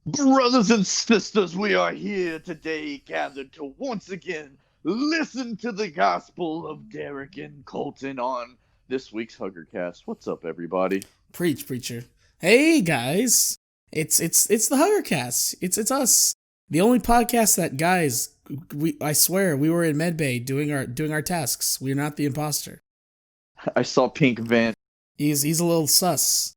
Brothers and sisters, we are here today gathered to once again listen to the gospel of Derek and Colton on this week's Huggercast. What's up, everybody? Preach, preacher. Hey guys, it's the Huggercast. It's us, the only podcast that I swear we were in medbay doing our tasks. We're not the imposter. I saw Pink Vent. He's a little sus.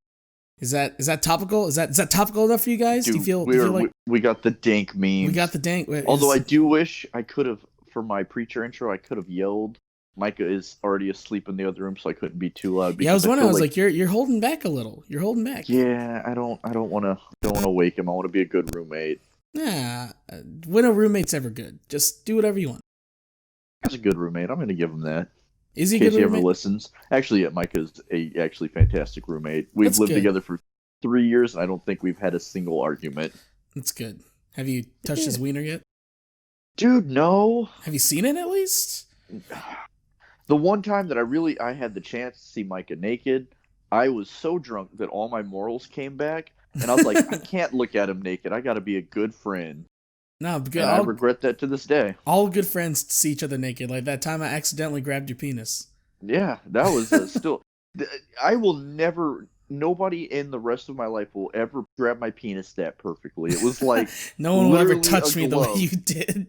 Is that topical? Is that topical enough for you guys? Dude, do you feel like we got the dank memes. we got the dank? Although I do wish I could have, for my preacher intro, I could have yelled. Micah is already asleep in the other room, so I couldn't be too loud. Yeah, I was wondering. I was like, you're holding back a little. You're holding back. Yeah, I don't wanna wake him. I want to be a good roommate. Nah, when a roommate's ever good, just do whatever you want. He's a good roommate. I'm gonna give him that. Is he in a case good he roommate? ever listens. Actually, yeah, Micah's a actually fantastic roommate. We've That's lived good. together for 3 years, and I don't think we've had a single argument. That's good. Have you touched his wiener yet? Dude, no. Have you seen it at least? The one time that I had the chance to see Micah naked, I was so drunk that all my morals came back, and I was like, I can't look at him naked. I got to be a good friend. No, because And I regret that to this day. all good friends see each other naked. Like that time I accidentally grabbed your penis. Yeah, that was still. I will never. Nobody in the rest of my life will ever grab my penis that perfectly. It was like No one will ever literally touch a me the way glove. you did.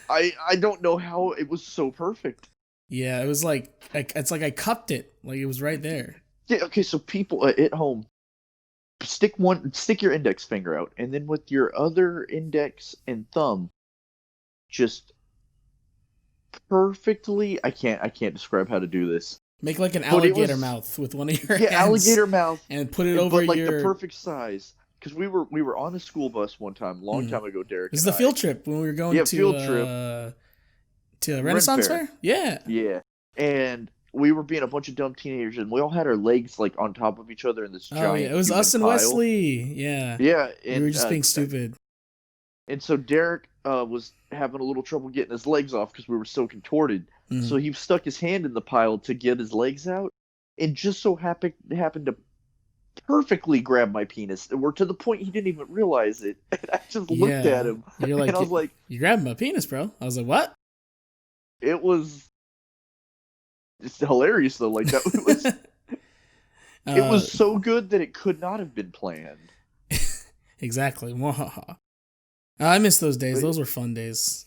I don't know how it was so perfect. Yeah, it was like it's like I cupped it, like it was right there. Yeah, okay, so people at home, stick your index finger out, and then with your other index and thumb, just perfectly. I can't describe how to do this. Make like an But it alligator was- mouth with one of your Yeah, hands alligator mouth, and put it over but like your. the perfect size. Because we were on a school bus one time, long Mhm. time ago, Derek. This is and the I. field trip when we were going Yeah, to field trip. to Renaissance Fair. Fair. Yeah. Yeah, and we were being a bunch of dumb teenagers, and we all had our legs like on top of each other in this Oh giant. yeah, it was human us and pile. Wesley. Yeah. Yeah, We and were just being stupid. And so Derek was having a little trouble getting his legs off because we were so contorted. Mhm. So he stuck his hand in the pile to get his legs out, and just so happened to perfectly grab my penis. We're to the point he didn't even realize it. And I just looked Yeah. at him, You're like, and I was like, you grabbed my penis, bro. I was like, what? it was. It's hilarious though. Like that was. It was so good that it could not have been planned. Exactly. I miss those days. But- Those were fun days.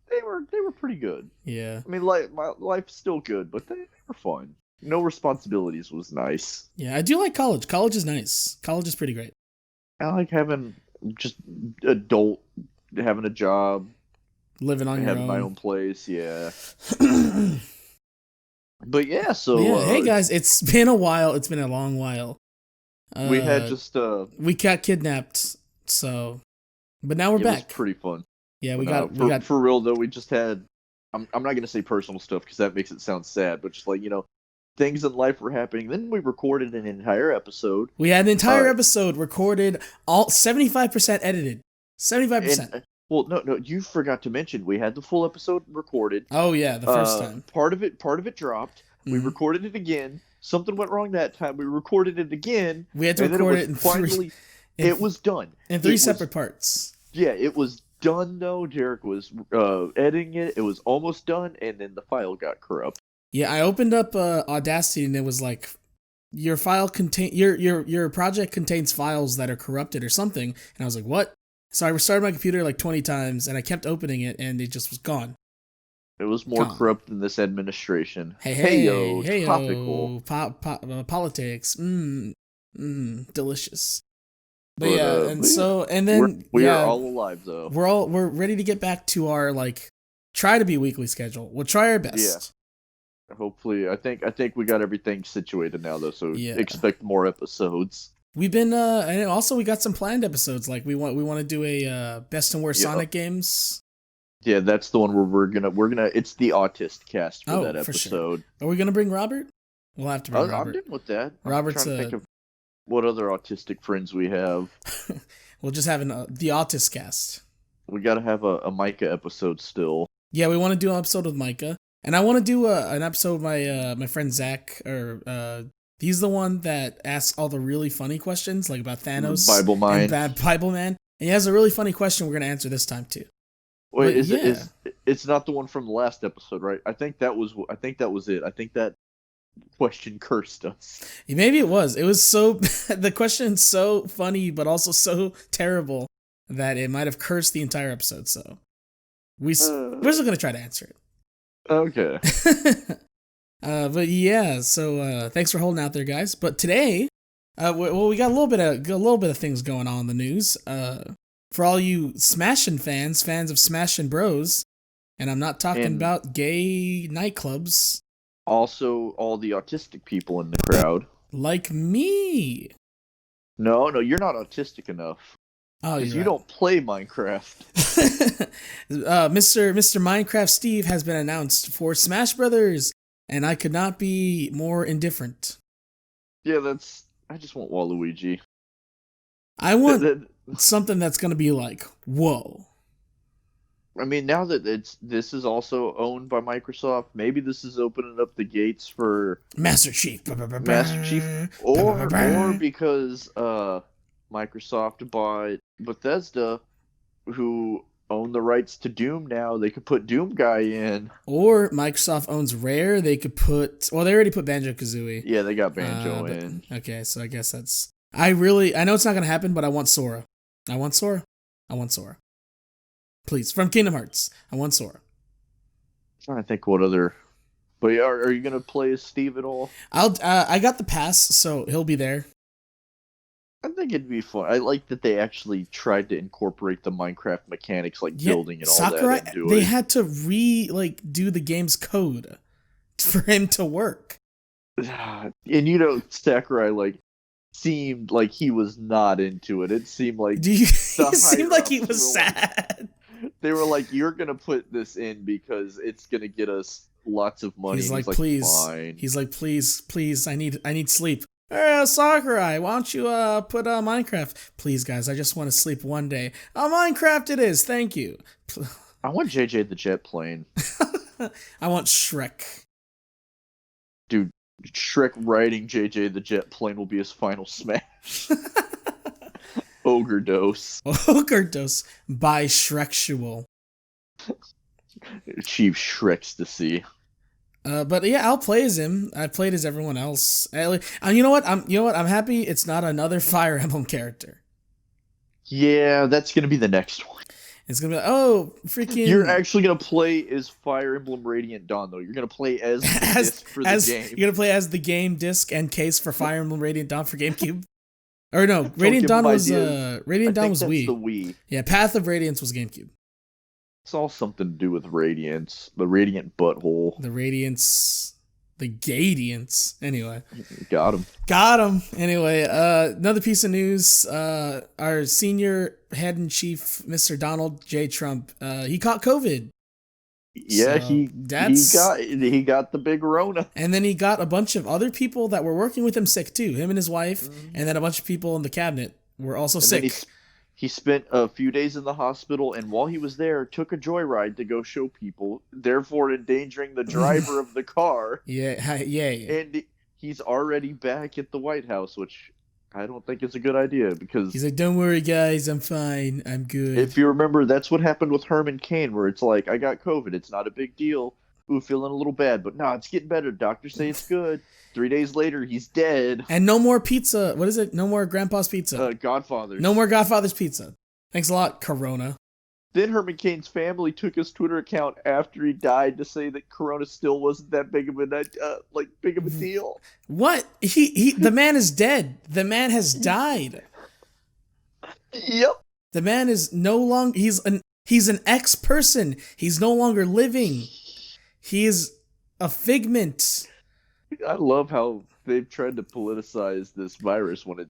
They were pretty good. Yeah. I mean, my life's still good, but they were fun. No responsibilities was nice. Yeah, I do like college. College is nice. College is pretty great. I like having just having a job, Living on your having my own. own place. Yeah. But yeah, so But yeah, hey guys, it's been a while. It's been a long while. we had just we got kidnapped, so but now we're it back. was pretty fun. Yeah, we But, got for real though. We just had. I'm not gonna say personal stuff because that makes it sound sad, but just like things in life were happening. Then we recorded an entire episode. we had an entire uh, episode recorded, all 75% edited. 75%. And, well, no, you forgot to mention we had the full episode recorded. Oh yeah, the first time. Part of it dropped. We Mhm. recorded it again. Something went wrong that time. We recorded it again. We had to and then record it it in was finally. It was done. in three It was- separate parts. Yeah, it was done though. Derek was editing it. It was almost done, and then the file got corrupt. Yeah, I opened up Audacity and it was like your project contains files that are corrupted or something, and I was like, what? So I restarted my computer like 20 times and I kept opening it and it just was gone. It was more Gone. corrupt than this administration. Hey yo, hey topical. politics. Delicious. But But, yeah, but yeah, and then we yeah, are all alive though. we're ready to get back to our like try to be weekly schedule. We'll try our best. Hopefully, I think we got everything situated now though. So Yeah. expect more episodes. We've been and also we got some planned episodes. Like we want to do a best and worst Yeah. Sonic games. Yeah, that's the one where we're gonna. It's the autist cast for Oh, that for sure. episode. Are we gonna bring Robert? We'll have to bring I'm Robert. good with that. Robert's I'm trying to think of what other autistic friends we have. We'll just have the Autist cast. We got to have a Micah episode still. Yeah, we want to do an episode with Micah, and I want to do an episode with my friend Zach or He's the one that asks all the really funny questions, like about Thanos Bible and Mind. Bad Bible Man. And he has a really funny question we're gonna answer this time too. Wait, But yeah. it's not the one from the last episode, right? I think that was it. I think that question cursed us. Maybe it was. It was so the question's so funny, but also so terrible that it might have cursed the entire episode. So we're still gonna try to answer it. Okay. But yeah, so thanks for holding out there, guys. But today, we got a little bit of things going on in the news. For all you Smashin' fans of Smashin' Bros, and I'm not talking about gay nightclubs. Also, all the autistic people in the crowd. Like me. No, you're not autistic enough. Oh, because you don't play Minecraft. Mr. Minecraft Steve has been announced for Smash Brothers, and I could not be more indifferent. Yeah, I just want Waluigi. I want something that's going to be like, whoa. I mean, now that this is also owned by Microsoft, maybe this is opening up the gates for Master Chief, or because Microsoft bought Bethesda, who own the rights to Doom now. They could put Doom Guy in. Or Microsoft owns Rare. They could put... Well, they already put Banjo-Kazooie. Yeah, they got Banjo in. Okay, so I guess that's... I know it's not going to happen, but I want Sora. I want Sora. Please, from Kingdom Hearts. I want Sora. I'm trying to think what other... But yeah, are you going to play as Steve at all? I got the pass, so he'll be there. I think it'd be fun. I like that they actually tried to incorporate the Minecraft mechanics, like building and all Sakurai, that into they it. had to do the game's code for him to work. And Sakurai seemed like he was not into it. It seemed like he seemed like he was sad. They were like, "You're gonna put this in because it's gonna get us lots of money." He's like, "Please." Fine. He's like, "Please, I need sleep." Sakurai, why don't you put Minecraft? Please, guys, I just want to sleep one day. Minecraft it is. Thank you. I want JJ the Jet plane. I want Shrek. Dude, Shrek riding JJ the Jet plane will be his final smash. Ogre Dose by Shreksual. Chief Shreks to see. But yeah, I'll play as him. I played as everyone else. You know what? I'm happy it's not another Fire Emblem character. Yeah, that's gonna be the next one. It's gonna be freaking. You're actually gonna play as Fire Emblem Radiant Dawn, though. You're gonna play as the disc for the game. You're gonna play as the game disc and case for Fire Emblem Radiant Dawn for GameCube. Or no, Radiant Dawn was Wii. The Wii. Yeah, Path of Radiance was GameCube. It's all something to do with Radiance, the Radiant butthole. The Radiance, the Gadiance. Anyway, got him. Anyway, another piece of news: our senior head in chief, Mr. Donald J. Trump, he caught COVID. Yeah, so he got the big Rona, and then he got a bunch of other people that were working with him sick too. Him and his wife, and then a bunch of people in the cabinet were also sick. He spent a few days in the hospital, and while he was there, took a joyride to go show people, therefore endangering the driver of the car. Yeah. And he's already back at the White House, which I don't think is a good idea, because... He's like, "Don't worry, guys, I'm fine, I'm good." If you remember, that's what happened with Herman Cain, where it's like, "I got COVID, it's not a big deal. Ooh, feeling a little bad, but no, it's getting better. Doctors say it's good." 3 days later, he's dead. And no more pizza. What is it? No more Grandpa's Pizza. Godfather's. No more Godfather's Pizza. Thanks a lot, Corona. Then Herman Cain's family took his Twitter account after he died to say that Corona still wasn't that big of a deal. What? The man is dead. The man has died. Yep. The man is no longer. He's an ex-person. He's no longer living. He is a figment. I love how they've tried to politicize this virus when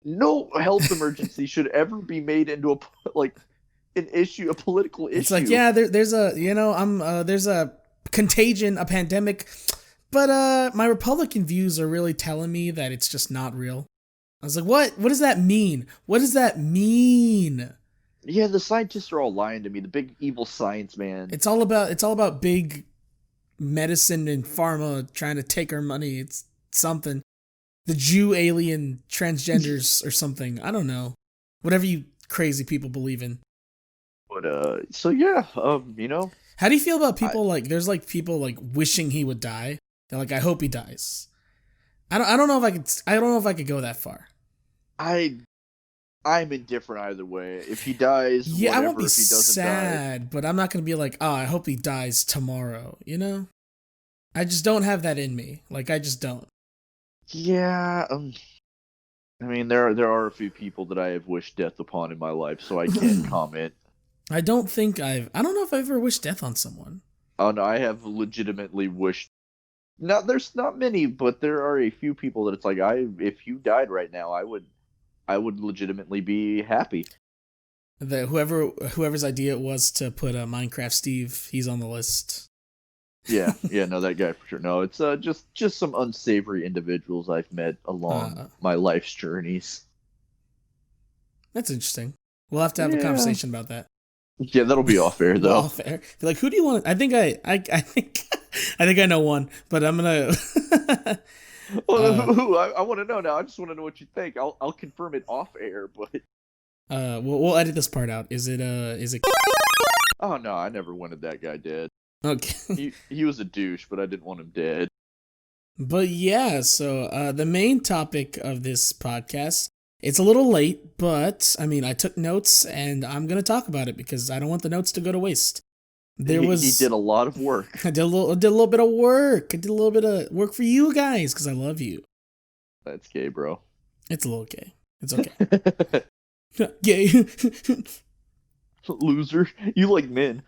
no health emergency should ever be made into a political issue. It's like, yeah, there's a contagion, a pandemic, but my Republican views are really telling me that it's just not real. I was like, what? What does that mean? What does that mean? Yeah, the scientists are all lying to me. The big evil science man. It's all about big medicine and pharma trying to take our money. It's something. the Jew alien transgenders or something. I don't know. Whatever you crazy people believe in. But so yeah, How do you feel about I people like there's like people like wishing he would die? They're like, I hope he dies. I don't know if I could go that far. I I'm indifferent either way. If he dies, Yeah, whatever. I won't be If he doesn't die, sad, but I'm not gonna be like, oh, I hope he dies tomorrow, you know? I just don't have that in me. Like I just don't. yeah. I mean, there are a few people that I have wished death upon in my life, so I can't comment. I don't know if I've ever wished death on someone. Oh no, I have legitimately wished. Now, there's not many, but there are a few people that it's like, if you died right now, I would legitimately be happy. The whoever's idea it was to put Minecraft Steve, he's on the list. Yeah, no, that guy for sure. No, it's just some unsavory individuals I've met along my life's journeys. That's interesting. We'll have to have a Yeah. conversation about that. Yeah, that'll be off air though. Off air. Be like, who do you want? I think I think I think I know one, but I'm gonna. Well, I want to know now. I just want to know what you think. I'll confirm it off air, but we'll edit this part out. Is it? oh no, I never wanted that guy dead. Okay. He was a douche, but I didn't want him dead. But yeah, so the main topic of this podcast, it's a little late, but I mean, I took notes and I'm going to talk about it because I don't want the notes to go to waste. He did a lot of work. I did a little bit of work. I did a little bit of work for you guys because I love you. That's gay, bro. It's a little gay. It's okay. Gay. Loser. You like men.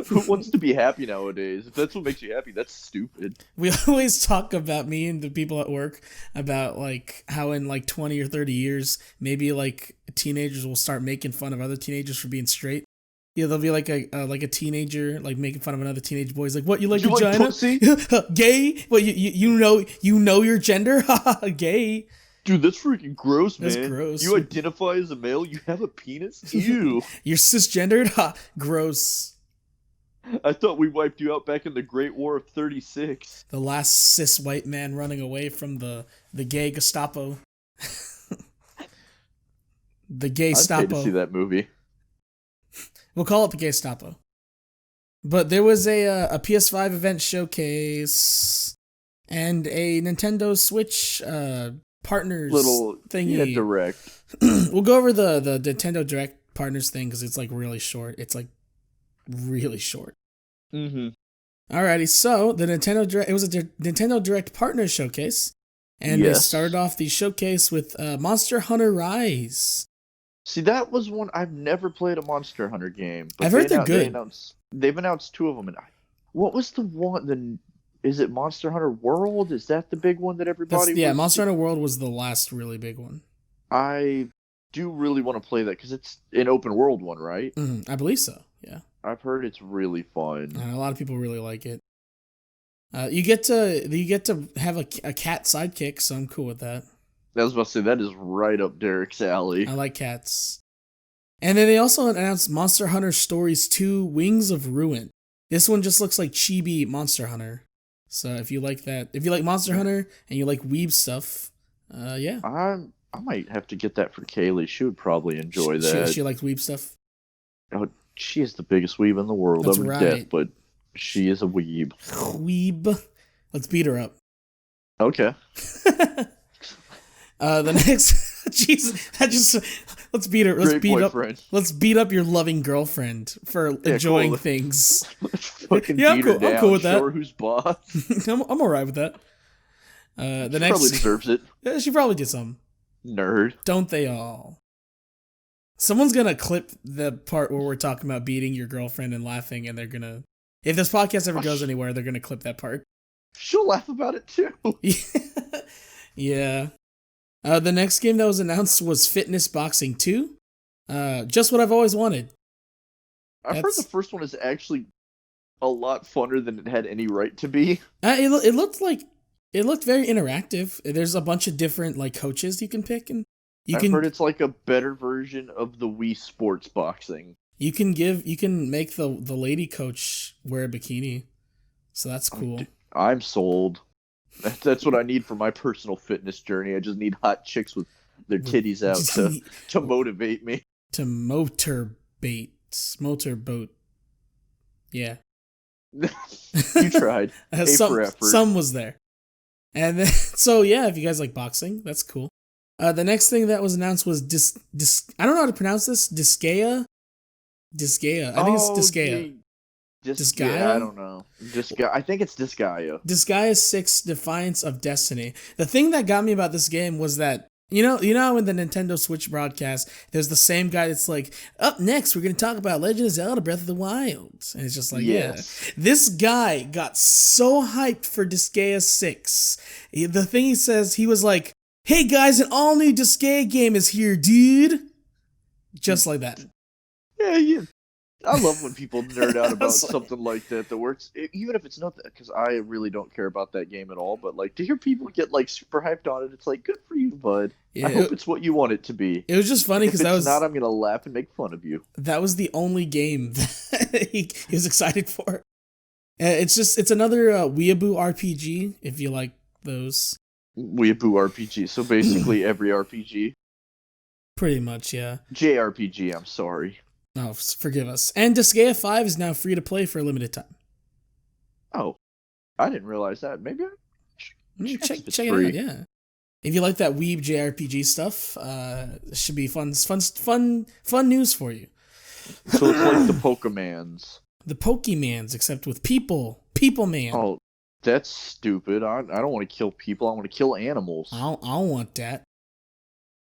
Who wants to be happy nowadays? If that's what makes you happy, that's stupid. We always talk about me and the people at work about like how in like 20 or 30 years, maybe like teenagers will start making fun of other teenagers for being straight. Yeah, there'll be like a teenager like making fun of another teenage boy. He's like, "What, you like vagina? Like pussy? Gay? What, you know your gender? Gay." Dude, that's freaking gross, man. That's gross. You identify as a male, you have a penis? Ew. You're cisgendered? Ha, gross. I thought we wiped you out back in the Great War of 36. The last cis white man running away from the gay Gestapo. The gay I'd pay to Stapo. see that movie. We'll call it the gay Stapo. But there was a PS5 event showcase and a Nintendo Switch partners Little thingy. Yeah, direct. We'll go over the Nintendo Direct partners thing because it's like really short. It's like really short. Mm-hmm. Alrighty, so the Nintendo Direct, it was a Nintendo Direct partner showcase, and they started off the showcase with Monster Hunter Rise. See, that was one I've never played a Monster Hunter game. But I've heard they're good. They've announced two of them, and what was the one? Is it Monster Hunter World? Is that the big one that everybody? Yeah, Monster Hunter World was the last really big one. I do really want to play that because it's an open world one, right? Mm-hmm. I believe so. Yeah. I've heard it's really fun. A lot of people really like it. You get to have a cat sidekick, so I'm cool with that. I was about to say that is right up Derek's alley. I like cats. And then they also announced Monster Hunter Stories 2: Wings of Ruin. This one just looks like chibi Monster Hunter. So if you like that, if you like Monster Hunter and you like weeb stuff, yeah. I might have to get that for Kaylee. She would probably enjoy that. She likes weeb stuff. Oh, she is the biggest weeb in the world. That's over right. death, but she is a weeb. Weeb. Let's beat her up. Okay. The next, jeez, let's beat her. Let's beat up your loving girlfriend for enjoying things. Fucking beat her down. I'm cool with that. Show her who's boss. I'm alright with that. The she next probably deserves it. Yeah, she probably did some. Nerd. Don't they all? Someone's gonna clip the part where we're talking about beating your girlfriend and laughing, and they're gonna. If this podcast ever goes anywhere, they're gonna clip that part. She'll laugh about it too. Yeah. The next game that was announced was Fitness Boxing 2. Just what I've always wanted. I've heard the first one is actually a lot funner than it had any right to be. It looked very interactive. There's a bunch of different like coaches you can pick, and I've heard it's like a better version of the Wii Sports Boxing. You can make the lady coach wear a bikini, so that's cool. I'm sold. That's what I need for my personal fitness journey. I just need hot chicks with their titties out to motivate me. To motorboat. Yeah. You tried. For effort. Some was there. And then, so yeah, if you guys like boxing, that's cool. The next thing that was announced was I don't know how to pronounce this. Disgaea. I think it's Disgaea. Disgaea? I don't know. I think it's Disgaea. Disgaea 6: Defiance of Destiny. The thing that got me about this game was that you know in the Nintendo Switch broadcast, there's the same guy that's like, up next we're gonna talk about Legend of Zelda: Breath of the Wild, and it's just like, yes. Yeah, this guy got so hyped for Disgaea 6. The thing he says, he was like, "Hey guys, an all new Disgaea game is here, dude." Just like that. Yeah. I love when people nerd out about something like that works, even if it's not that, because I really don't care about that game at all, but like to hear people get like super hyped on it, it's like, good for you, bud. Yeah, I hope it's what you want it to be. It was just funny because that was not, I'm gonna laugh and make fun of you. That was the only game that he was excited for. It's another weeaboo RPG, if you like those. Weeaboo RPG, so basically every RPG. Pretty much, yeah. JRPG, I'm sorry. Oh, forgive us. And Disgaea 5 is now free to play for a limited time. Oh, I didn't realize that. Maybe I check it out, yeah. If you like that weeb JRPG stuff, it should be fun news for you. So it's like the Pokemans. The Pokemans, except with people. People man. Oh, that's stupid. I don't want to kill people. I want to kill animals. I don't want that.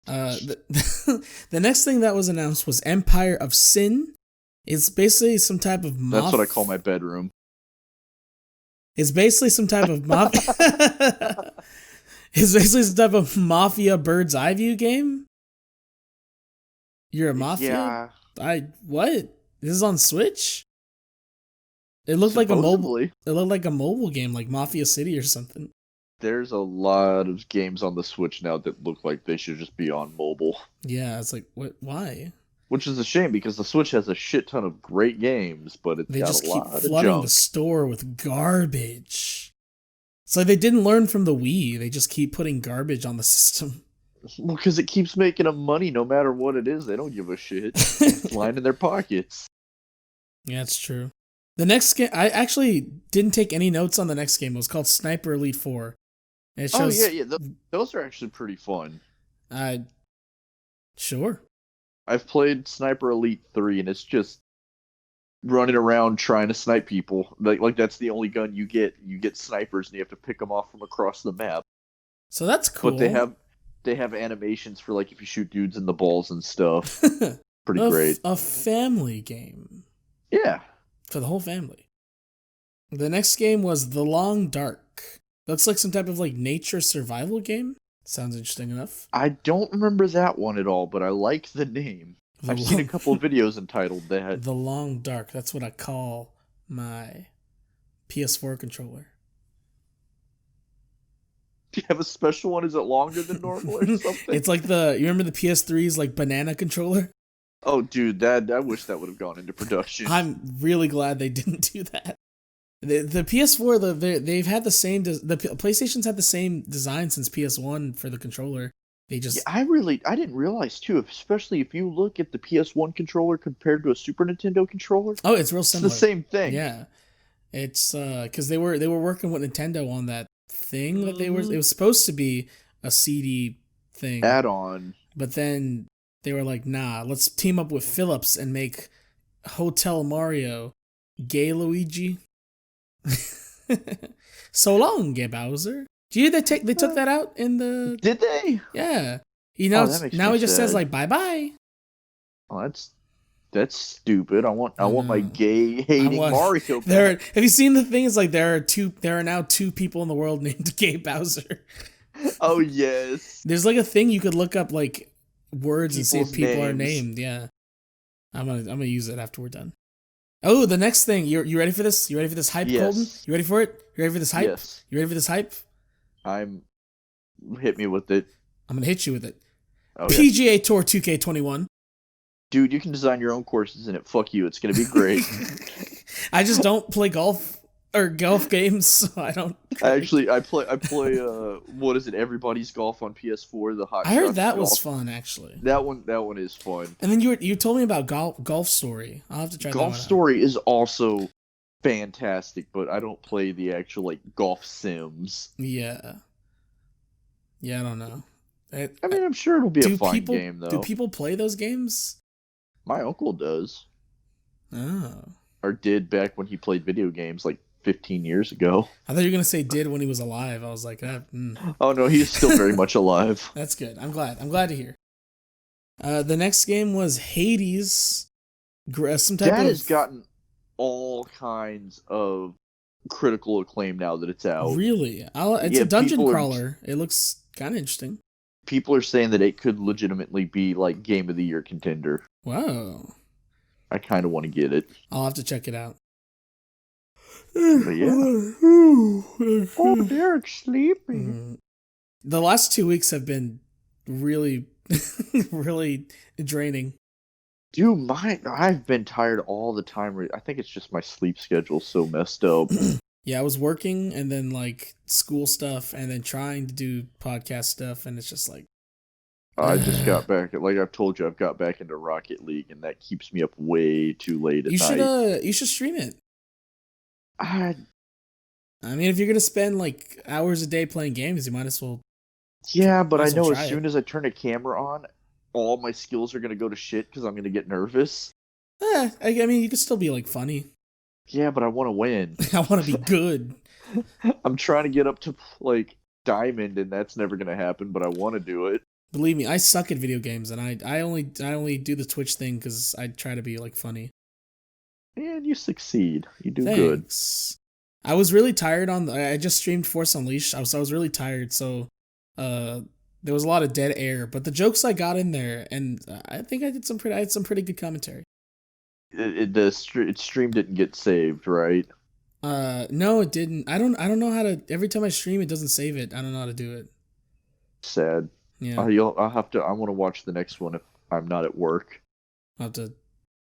The next thing that was announced was Empire of Sin. It's basically some type of That's what I call my bedroom. It's basically some type of It's basically some type of mafia bird's eye view game. You're a mafia? Yeah. What? This is on Switch? It looked Supposedly. It looked like a mobile game, like Mafia City or something. There's a lot of games on the Switch now that look like they should just be on mobile. Yeah, it's like, what? Why? Which is a shame because the Switch has a shit ton of great games, but it's got a lot of junk. They just keep flooding the store with garbage. It's like they didn't learn from the Wii. They just keep putting garbage on the system. Well, because it keeps making them money no matter what it is. They don't give a shit. It's lying in their pockets. Yeah, it's true. The next game, I actually didn't take any notes on the next game. It was called Sniper Elite 4. It shows, those are actually pretty fun. Sure. I've played Sniper Elite 3, and it's just running around trying to snipe people. Like that's the only gun you get. You get snipers, and you have to pick them off from across the map. So that's cool. But they have animations for like if you shoot dudes in the balls and stuff. Pretty great. A family game. Yeah. For the whole family. The next game was The Long Dark. Looks like some type of like nature survival game. Sounds interesting enough. I don't remember that one at all, but I like the name. I've seen a couple of videos entitled that. The Long Dark. That's what I call my PS4 controller. Do you have a special one? Is it longer than normal or something? It's like you remember the PS3's like banana controller? Oh, dude, I wish that would have gone into production. I'm really glad they didn't do that. The PS4, they've had the same. The PlayStation's had the same design since PS1 for the controller. They just. Yeah, I didn't realize too, especially if you look at the PS1 controller compared to a Super Nintendo controller. Oh, it's real similar. It's the same thing. Yeah, it's because they were working with Nintendo on that thing that they were. It was supposed to be a CD thing add-on, but then they were like, "Nah, let's team up with Philips and make Hotel Mario, Gay Luigi." So long, Gay Bowser. Do you they took that out in the? Did they? Yeah. Now he just says like bye bye. Oh, that's stupid. I want my gay hating Mario. Have you seen the thing? It's like there are now two people in the world named Gay Bowser. Oh yes. There's like a thing you could look up like words and see if people are named. Yeah. I'm gonna use it after we're done. Oh, the next thing. You ready for this? You ready for this hype, yes. Colton? You ready for it? You ready for this hype? Yes. You ready for this hype? Hit me with it. I'm gonna hit you with it. Okay. PGA Tour 2K21. Dude, you can design your own courses in it. Fuck you. It's gonna be great. I just don't play golf or golf games. So I don't. I play what is it? Everybody's Golf on PS4. The Hot I heard Shots that golf. was fun actually. That one is fun. And then you told me about Golf Story. I'll have to try that one Golf out. Story is also fantastic, but I don't play the actual like golf sims. Yeah. Yeah, I don't know. I mean, I'm sure it'll be a fun game though. Do people play those games? My uncle does. Oh. Or did back when he played video games like 15 years ago. I thought you were gonna say did when he was alive. I was like, Oh no, he's still very much alive. That's good. I'm glad to hear. The next game was Hades. Some type That of... has gotten all kinds of critical acclaim now that it's out. Really? It's a dungeon crawler. It looks kind of interesting. People are saying that it could legitimately be like Game of the Year contender. Wow. I kind of want to get it. I'll have to check it out. But yeah. Oh, Derek's sleeping. The last 2 weeks have been really, really draining. Dude, I've been tired all the time. I think it's just my sleep schedule's so messed up. Yeah, I was working and then like school stuff and then trying to do podcast stuff, and it's just like I just got back. Like I've told you, I've got back into Rocket League, and that keeps me up way too late at night. You should stream it. I mean, if you're gonna spend like hours a day playing games, you might as well. Yeah, but I know as soon as I turn a camera on, all my skills are gonna go to shit because I'm gonna get nervous. I mean, you could still be like funny. Yeah, but I want to win. I want to be good. I'm trying to get up to like diamond, and that's never gonna happen. But I want to do it. Believe me, I suck at video games, and I only do the Twitch thing because I try to be like funny. And you succeed. You do Thanks. Good. I was really tired I just streamed Force Unleashed. I was really tired, so there was a lot of dead air. But the jokes I got in there, and I think I had some pretty good commentary. The stream didn't get saved, right? No, it didn't. I don't know how to. Every time I stream, it doesn't save it. I don't know how to do it. Sad. Yeah. I'll have to. I want to watch the next one if I'm not at work. I'll have to.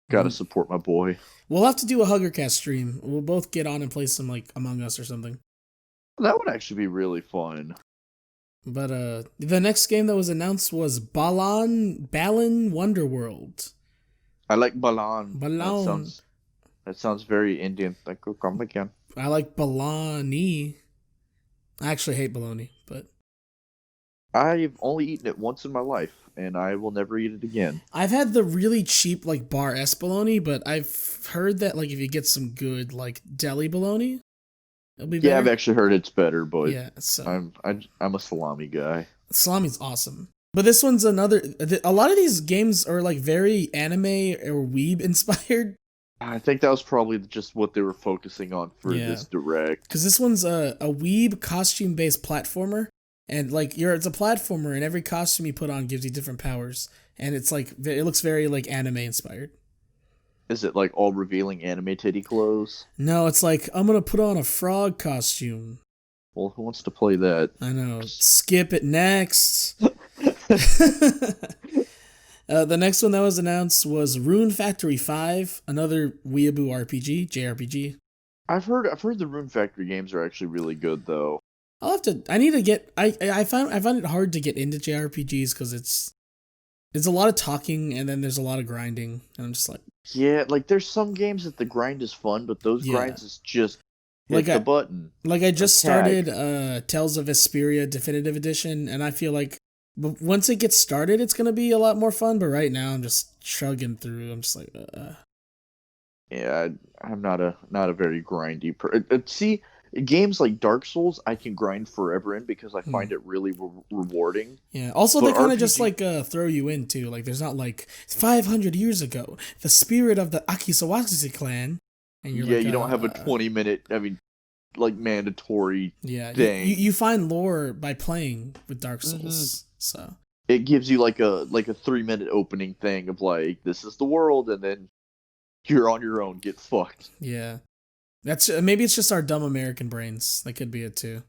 Gotta support my boy. We'll have to do a Huggercast stream. We'll both get on and play some like Among Us or something. That would actually be really fun. But the next game that was announced was Balan Wonderworld. I like Balan. Balan. That sounds very Indian. Like, come again. I like Balani. I actually hate bologna, but I've only eaten it once in my life, and I will never eat it again. I've had the really cheap like bar S bologna, but I've heard that like if you get some good like deli bologna, it'll be better. Yeah, I've actually heard it's better, but yeah, so I'm a salami guy. Salami's awesome. But this one's another. A lot of these games are like very anime or weeb inspired. I think that was probably just what they were focusing on for this direct. Because this one's a weeb costume based platformer, and like it's a platformer, and every costume you put on gives you different powers, and it's like it looks very like anime inspired. Is it like all revealing anime titty clothes? No, it's like I'm gonna put on a frog costume. Well, who wants to play that? I know. Skip it next. The next one that was announced was Rune Factory 5, another weeaboo RPG, JRPG. I've heard the Rune Factory games are actually really good though. I need to get I find it hard to get into JRPGs because it's a lot of talking and then there's a lot of grinding, and I'm just like, yeah, like there's some games that the grind is fun, but those grinds is just hit the button. Like I just started Tales of Vesperia Definitive Edition, and I feel like once it gets started, it's gonna be a lot more fun. But right now, I'm just chugging through. I'm just like, yeah, I'm not a very grindy see, games like Dark Souls, I can grind forever in because I find it really rewarding. Yeah. Also, they kind of just like throw you in too. Like, there's not like 500 years ago, the spirit of the Akisawasi clan, and you're like, you don't have a 20-minute. I mean, like mandatory. Yeah. thing. You find lore by playing with Dark Souls. So it gives you like a 3-minute opening thing of like, this is the world, and then you're on your own, get fucked. Yeah, that's maybe it's just our dumb American brains. That could be it too.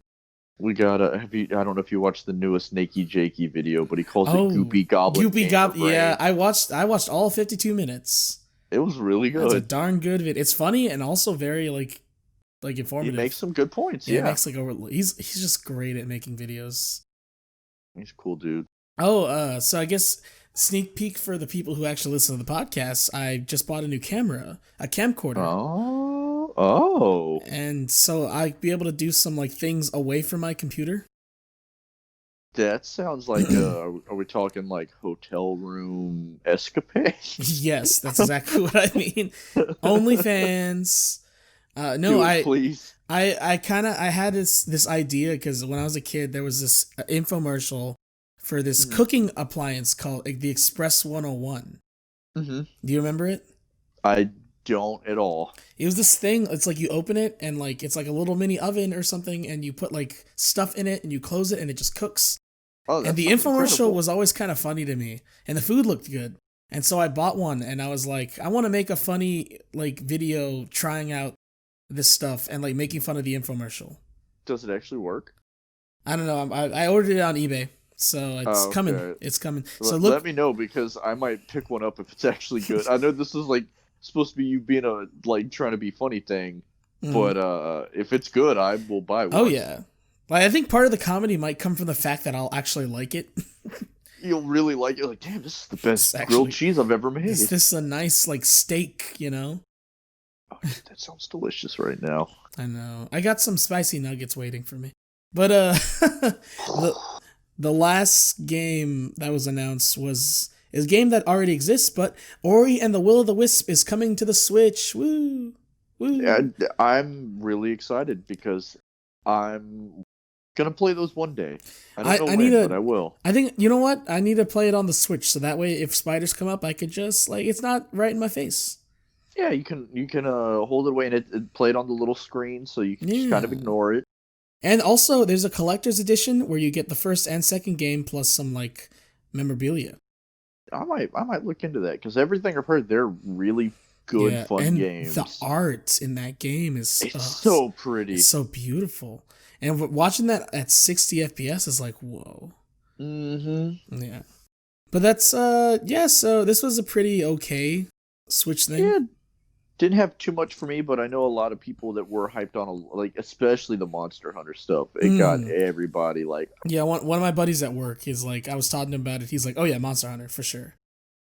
We got I don't know if you watched the newest Nakey Jakey video, but he calls it Goopy Goblin. Goopy Goblin. Yeah, I watched all 52 minutes. It was really good. It's a darn good video. It's funny and also very like like He informative. makes some good points. Yeah, Yeah, he makes like he's just great at making videos. he's a cool dude. Oh, so I guess sneak peek for the people who actually listen to the podcast. I just bought a new camera, a camcorder. Oh. And so I'd be able to do some like things away from my computer. That sounds like, are we talking like hotel room escapade? Yes, that's exactly what I mean. OnlyFans. No, Do it, please. I had this idea because when I was a kid, there was this infomercial for this cooking appliance called the Express 101. Mm-hmm. Do you remember it? I don't at all. It was this thing. It's like you open it and like it's like a little mini oven or something, and you put like stuff in it and you close it and it just cooks. Oh, and the infomercial was always kind of funny to me, and the food looked good. And so I bought one, and I was like, I want to make a funny like video trying out this stuff and like making fun of the infomercial. Does it actually work? I don't know. I ordered it on eBay, so it's coming. It's coming. So let me know, because I might pick one up if it's actually good. I know this is like supposed to be you being a like trying to be funny thing, but if it's good, I will buy one. Oh yeah. Like, I think part of the comedy might come from the fact that I'll actually like it. You'll really like it. Like, damn, this is the best grilled cheese I've ever made. This is a nice like steak, you know? Oh, that sounds delicious right now. I know. I got some spicy nuggets waiting for me. But the last game that was announced is a game that already exists, but Ori and the Will of the Wisp is coming to the Switch. Woo! Woo! Yeah, I'm really excited because I'm gonna play those one day. I don't know when, but I will. I think, you know what? I need to play it on the Switch, so that way if spiders come up, I could just like, it's not right in my face. Yeah, you can hold it away and it play it on the little screen, so you can just kind of ignore it. And also, there's a collector's edition where you get the first and second game plus some like memorabilia. I might look into that, because everything I've heard, they're really good, fun games. The art in that game is so pretty. It's so beautiful. And watching that at 60 FPS is like, whoa. Mm-hmm. Yeah. But that's, so this was a pretty okay Switch thing. Yeah, didn't have too much for me, but I know a lot of people that were hyped on, like, especially the Monster Hunter stuff. It got everybody, like... Yeah, one of my buddies at work, he's like, I was talking to him about it, he's like, oh yeah, Monster Hunter, for sure.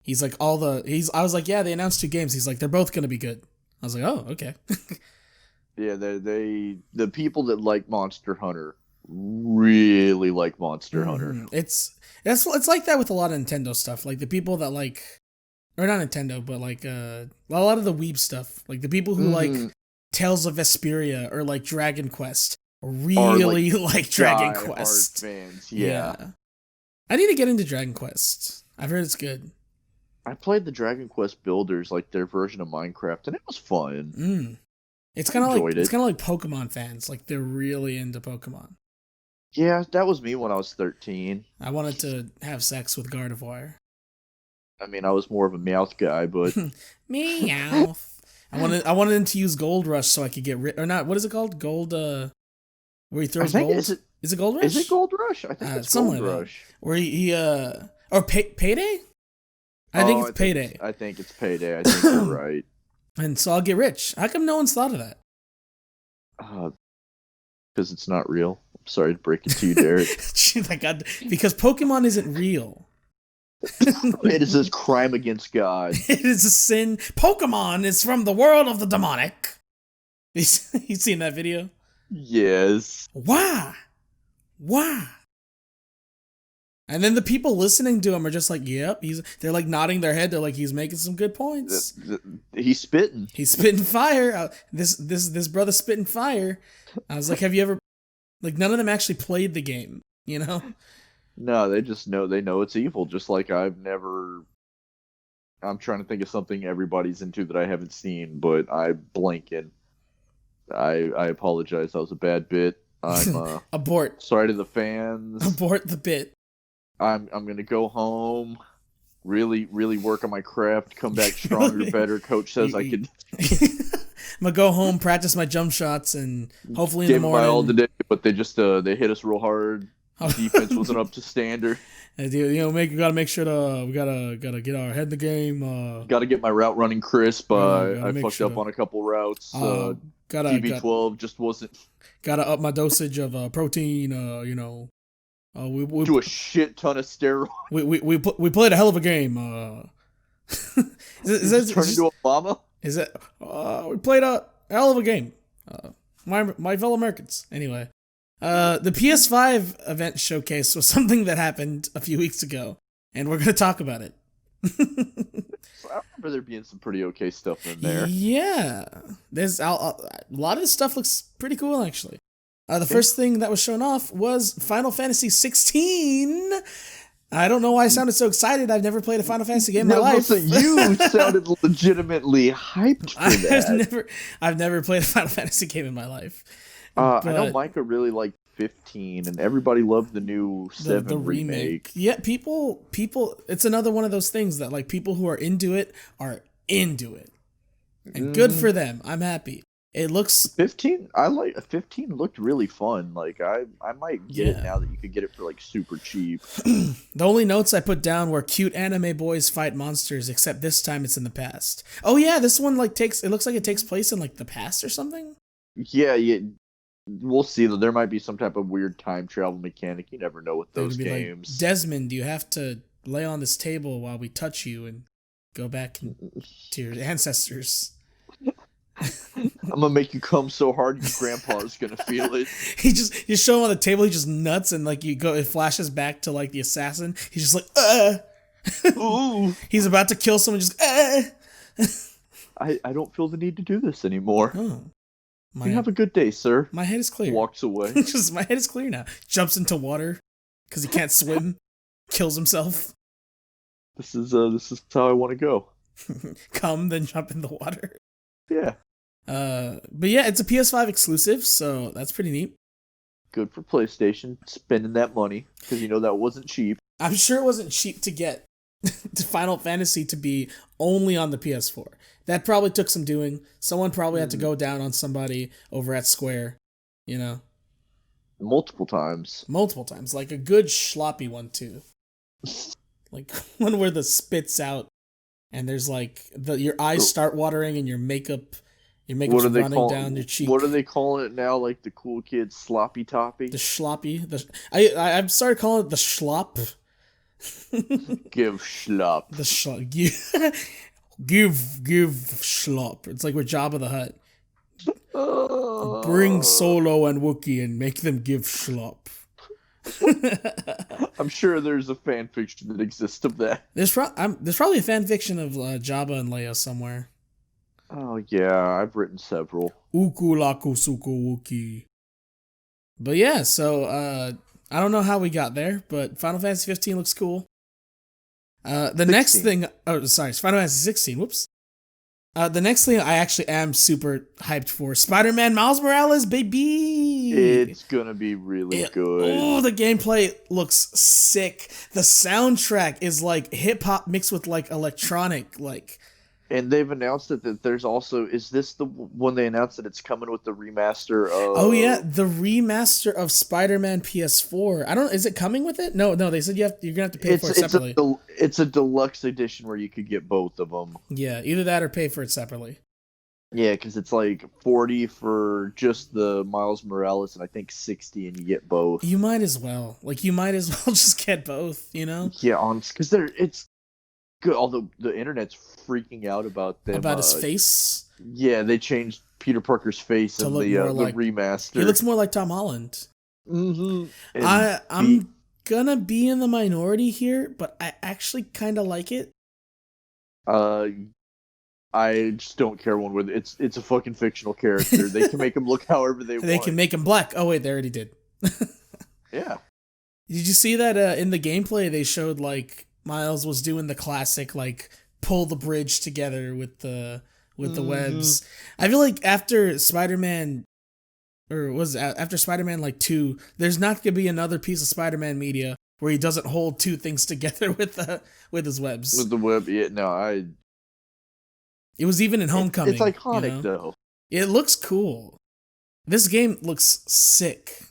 He's like, I was like, yeah, they announced 2 games. He's like, they're both gonna be good. I was like, oh, okay. Yeah, the people that like Monster Hunter really like Monster Hunter. It's like that with a lot of Nintendo stuff. Like the people that like, or not Nintendo, but like a lot of the weeb stuff. Like the people who like Tales of Vesperia or like Dragon Quest really like Dragon Quest fans. Yeah. I need to get into Dragon Quest. I've heard it's good. I played the Dragon Quest Builders, like their version of Minecraft, and it was fun. It's kind of like Pokemon fans. Like they're really into Pokemon. Yeah, that was me when I was 13. I wanted to have sex with Gardevoir. I mean, I was more of a Meowth guy, but Meowth. I wanted him to use Gold Rush so I could get rid, or not. What is it called? Gold. Where he throws gold. Is it Gold Rush? Is it Gold Rush? I think it's Gold Rush. Where he or Payday. I think it's Payday. I think it's Payday. I think you're right. And so I'll get rich. How come no one's thought of that? Because it's not real. I'm sorry to break it to you, Derek. Because Pokemon isn't real. It is a crime against God. It is a sin. Pokemon is from the world of the demonic. You seen that video? Yes. Why? And then the people listening to him are just like, yep, they're like nodding their head. They're like, he's making some good points. He's spitting. He's spitting fire. This brother's spitting fire. I was like, have you ever, like, none of them actually played the game, you know? No, they just know, it's evil. Just like I'm trying to think of something everybody's into that I haven't seen, but I'm blanking. I apologize. That was a bad bit. I'm abort. Sorry to the fans. Abort the bit. I'm gonna go home, really work on my craft, come back stronger, better. Coach says I can. I'm gonna go home, practice my jump shots, and hopefully in the morning. All today, but they just they hit us real hard. Defense wasn't up to standard. We gotta make sure we gotta get our head in the game. Got to get my route running crisp. Gotta I make fucked sure up on a couple routes. Gotta TB12 just wasn't. gotta up my dosage of protein. We Do a shit ton of steroids. we played a hell of a game. Is that turn into Obama? Is that we played a hell of a game. My fellow Americans. Anyway, the PS5 event showcase was something that happened a few weeks ago, and we're gonna talk about it. I remember there being some pretty okay stuff in there. Yeah, there's a lot of this stuff looks pretty cool actually. The first thing that was shown off was Final Fantasy 16. I don't know why I sounded so excited. I've never played a Final Fantasy game in my life. You sounded legitimately hyped for that. I've never played a Final Fantasy game in my life. I know Micah really liked 15, and everybody loved the new 7 the remake. Yeah, people. It's another one of those things that like people who are into it are into it, and good for them. I'm happy. It looks 15. 15 looked really fun. Like I might get it now that you could get it for like super cheap. The only notes I put down were cute anime boys fight monsters, except this time it's in the past. Oh yeah, this one it looks like it takes place in like the past or something. Yeah. We'll see. There might be some type of weird time travel mechanic. You never know with those games. Like, Desmond, you have to lay on this table while we touch you and go back to your ancestors. I'm gonna make you come so hard your grandpa's gonna feel it. You show him on the table, he just nuts, and like it flashes back to like the assassin. He's just like, Ooh. He's about to kill someone, just I don't feel the need to do this anymore. Oh. You have a good day, sir. My head is clear. Walks away. My head is clear now. Jumps into water because he can't swim. Kills himself. This is how I want to go. Come, then jump in the water. Yeah. But yeah, it's a PS5 exclusive, so that's pretty neat. Good for PlayStation spending that money because that wasn't cheap. I'm sure it wasn't cheap to get Final Fantasy to be only on the PS4. That probably took some doing. Someone probably had to go down on somebody over at Square, Multiple times, like a good sloppy one too. Like one where the spits out and there's like your eyes start watering and your makeup's running down your cheek. What do they call it now? Like the cool kids, sloppy toppy? The sloppy. I'm started calling it the schlop. Give schlop. The schlop. Give schlop. It's like we're Jabba the Hutt. Bring Solo and Wookiee and make them give schlop. I'm sure there's a fan fiction that exists of that. There's probably a fan fiction of Jabba and Leia somewhere. Oh yeah, I've written several. Uku laku suku Wookiee. But yeah, so I don't know how we got there, but Final Fantasy 15 looks cool. The 16. next thing, Final Fantasy 16. Whoops. The next thing I actually am super hyped for, Spider-Man Miles Morales, baby. It's gonna be really good. Oh, the gameplay looks sick. The soundtrack is like hip hop mixed with like electronic, like. And they've announced that there's also, is this the one they announced that it's coming with the remaster of... Oh yeah, the remaster of Spider-Man PS4. Is it coming with it? No, they said you're gonna have to pay for it separately. It's a deluxe edition where you could get both of them. Yeah, either that or pay for it separately. Yeah, because it's like $40 for just the Miles Morales, and I think $60 and you get both. You might as well. Just get both, Yeah, because it's good, although the internet's freaking out about them. About his face? Yeah, they changed Peter Parker's face in the remaster. He looks more like Tom Holland. Mm-hmm. I'm gonna be in the minority here, but I actually kind of like it. I just don't care one way. It's a fucking fictional character. They can make him look however they want. They can make him black. Oh wait, they already did. Yeah. Did you see that in the gameplay they showed like Miles was doing the classic like pull the bridge together with the webs. I feel like after Spider-Man after Spider-Man like 2, there's not gonna be another piece of Spider-Man media where he doesn't hold two things together with his webs. With the web, yeah, no, It was even in Homecoming. It's iconic though. It looks cool. This game looks sick.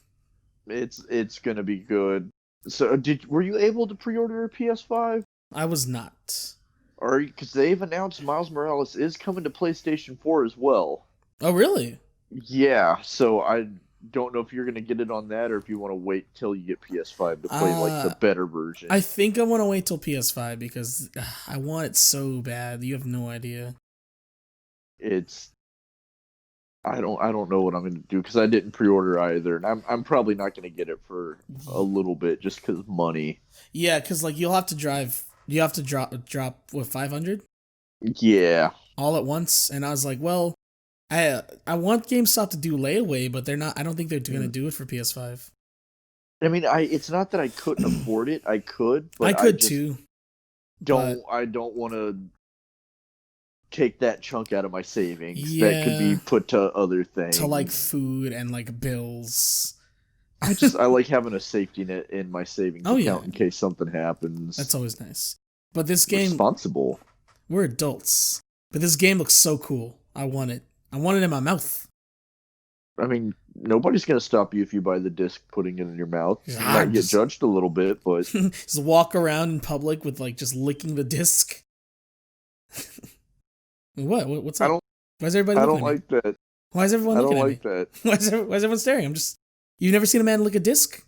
It's gonna be good. So, were you able to pre-order a PS5? I was not. Or because they've announced Miles Morales is coming to PlayStation 4 as well. Oh, really? Yeah, so I don't know if you're gonna get it on that or if you want to wait till you get PS5 to play like the better version. I think I want to wait till PS5 because I want it so bad. You have no idea. It's I don't know what I'm gonna do because I didn't pre-order either, and I'm probably not gonna get it for a little bit just because money. Yeah, because like you'll have to drive. You have to drop what 500 Yeah. all at once, and I was like, well, I want GameStop to do layaway, but they're not. I don't think they're going to do it for PS5. I mean, it's not that I couldn't afford it. I could, but I could just too. I don't want to take that chunk out of my savings that could Yeah. be put to other things. To like food and like bills. I like having a safety net in my savings account in case something happens. That's always nice. But this game, responsible. We're adults, but this game looks so cool. I want it. I want it in my mouth. I mean, nobody's gonna stop you if you buy the disc, putting it in your mouth. You might get judged a little bit, but just walk around in public with like just licking the disc. What's up? Why is everybody? I don't like that. Why is everyone looking at me? I don't like that. Why is everyone staring? You've never seen a man lick a disc?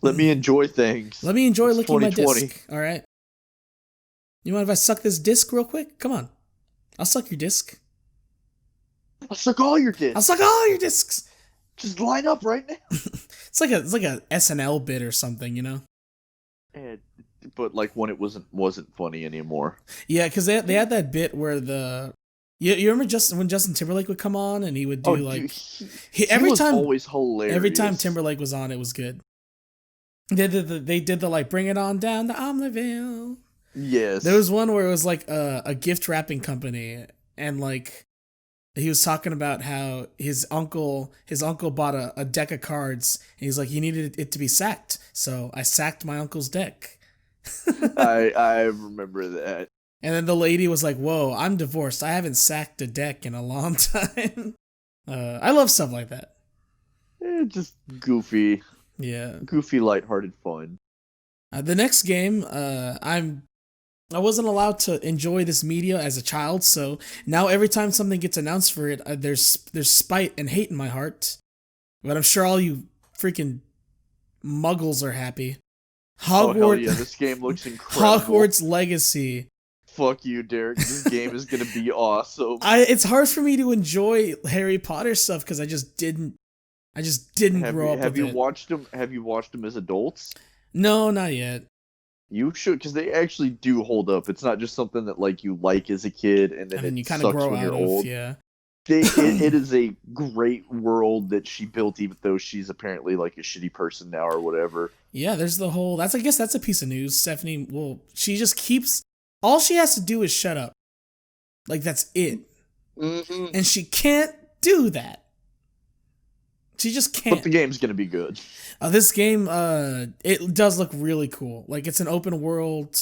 Let me enjoy things. Let me enjoy licking my disc. All right. You mind if I suck this disc real quick? Come on. I'll suck your disc. I'll suck all your discs. I'll suck all your discs. Just line up right now. It's like a SNL bit or something, you know? But like when it wasn't funny anymore. Yeah, because they had that bit where you remember when Justin Timberlake would come on and he would do every time always hilarious. Every time Timberlake was on, it was good. They did the like bring it on down to Omniville. Yes. There was one where it was like a gift wrapping company, and like he was talking about how his uncle bought a deck of cards, and he's like, he needed it to be sacked, so I sacked my uncle's deck. I remember that. And then the lady was like, whoa, I'm divorced. I haven't sacked a deck in a long time. I love stuff like that. Just goofy. Yeah. Goofy, lighthearted fun. The next game, I wasn't allowed to enjoy this media as a child, so now every time something gets announced for it, there's spite and hate in my heart. But I'm sure all you freaking muggles are happy. Hogwarts, oh, hell yeah, this game looks incredible. Hogwarts Legacy. Fuck you, Derek. This game is gonna be awesome. It's hard for me to enjoy Harry Potter stuff because I just didn't grow up with it. Have you watched them as adults? No, not yet. You should, because they actually do hold up. It's not just something that like you like as a kid and then you kind of grow when you're old. Yeah. It is a great world that she built, even though she's apparently like a shitty person now or whatever. Yeah, there's the whole. I guess that's a piece of news. Stephanie, well, she just keeps. All she has to do is shut up. Like that's it. Mm-hmm. And she can't do that. She just can't. But the game's gonna be good. This game, it does look really cool. Like it's an open world.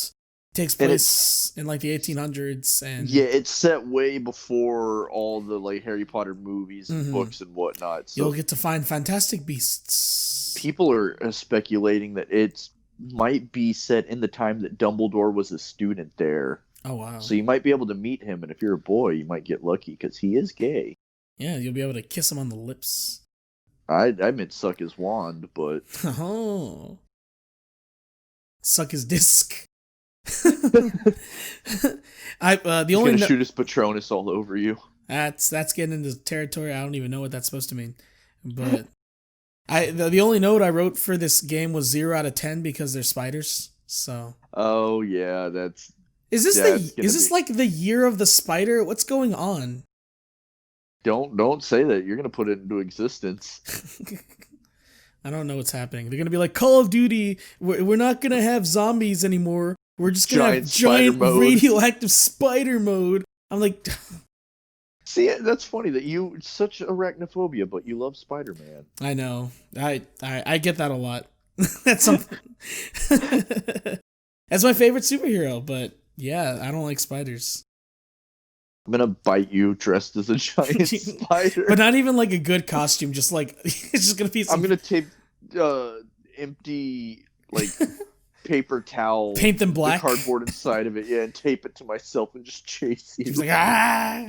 Takes place in like the 1800s, and yeah, it's set way before all the like Harry Potter movies and books and whatnot. So you'll get to find fantastic beasts. People are speculating that it might be set in the time that Dumbledore was a student there. Oh wow! So you might be able to meet him, and if you're a boy, you might get lucky because he is gay. Yeah, you'll be able to kiss him on the lips. I meant suck his wand, but oh, suck his disc. He's gonna shoot his Patronus all over you. That's getting into territory I don't even know what that's supposed to mean. But the only note I wrote for this game was 0 out of 10 because they're spiders. So oh yeah, is this like the year of the spider? What's going on? Don't say that. You're gonna put it into existence. I don't know what's happening. They're gonna be like Call of Duty. We're not gonna have zombies anymore. We're just gonna have giant radioactive spider mode. I'm like, see, that's funny that you such arachnophobia, but you love Spider-Man. I know. I get that a lot. That's something. That's my favorite superhero, but yeah, I don't like spiders. I'm gonna bite you dressed as a giant spider. But not even like a good costume. Just like it's just gonna be some. I'm gonna tape empty like paper towel, Paint them black. the cardboard inside of it, yeah, and tape it to myself and just chase you. He's like, ah!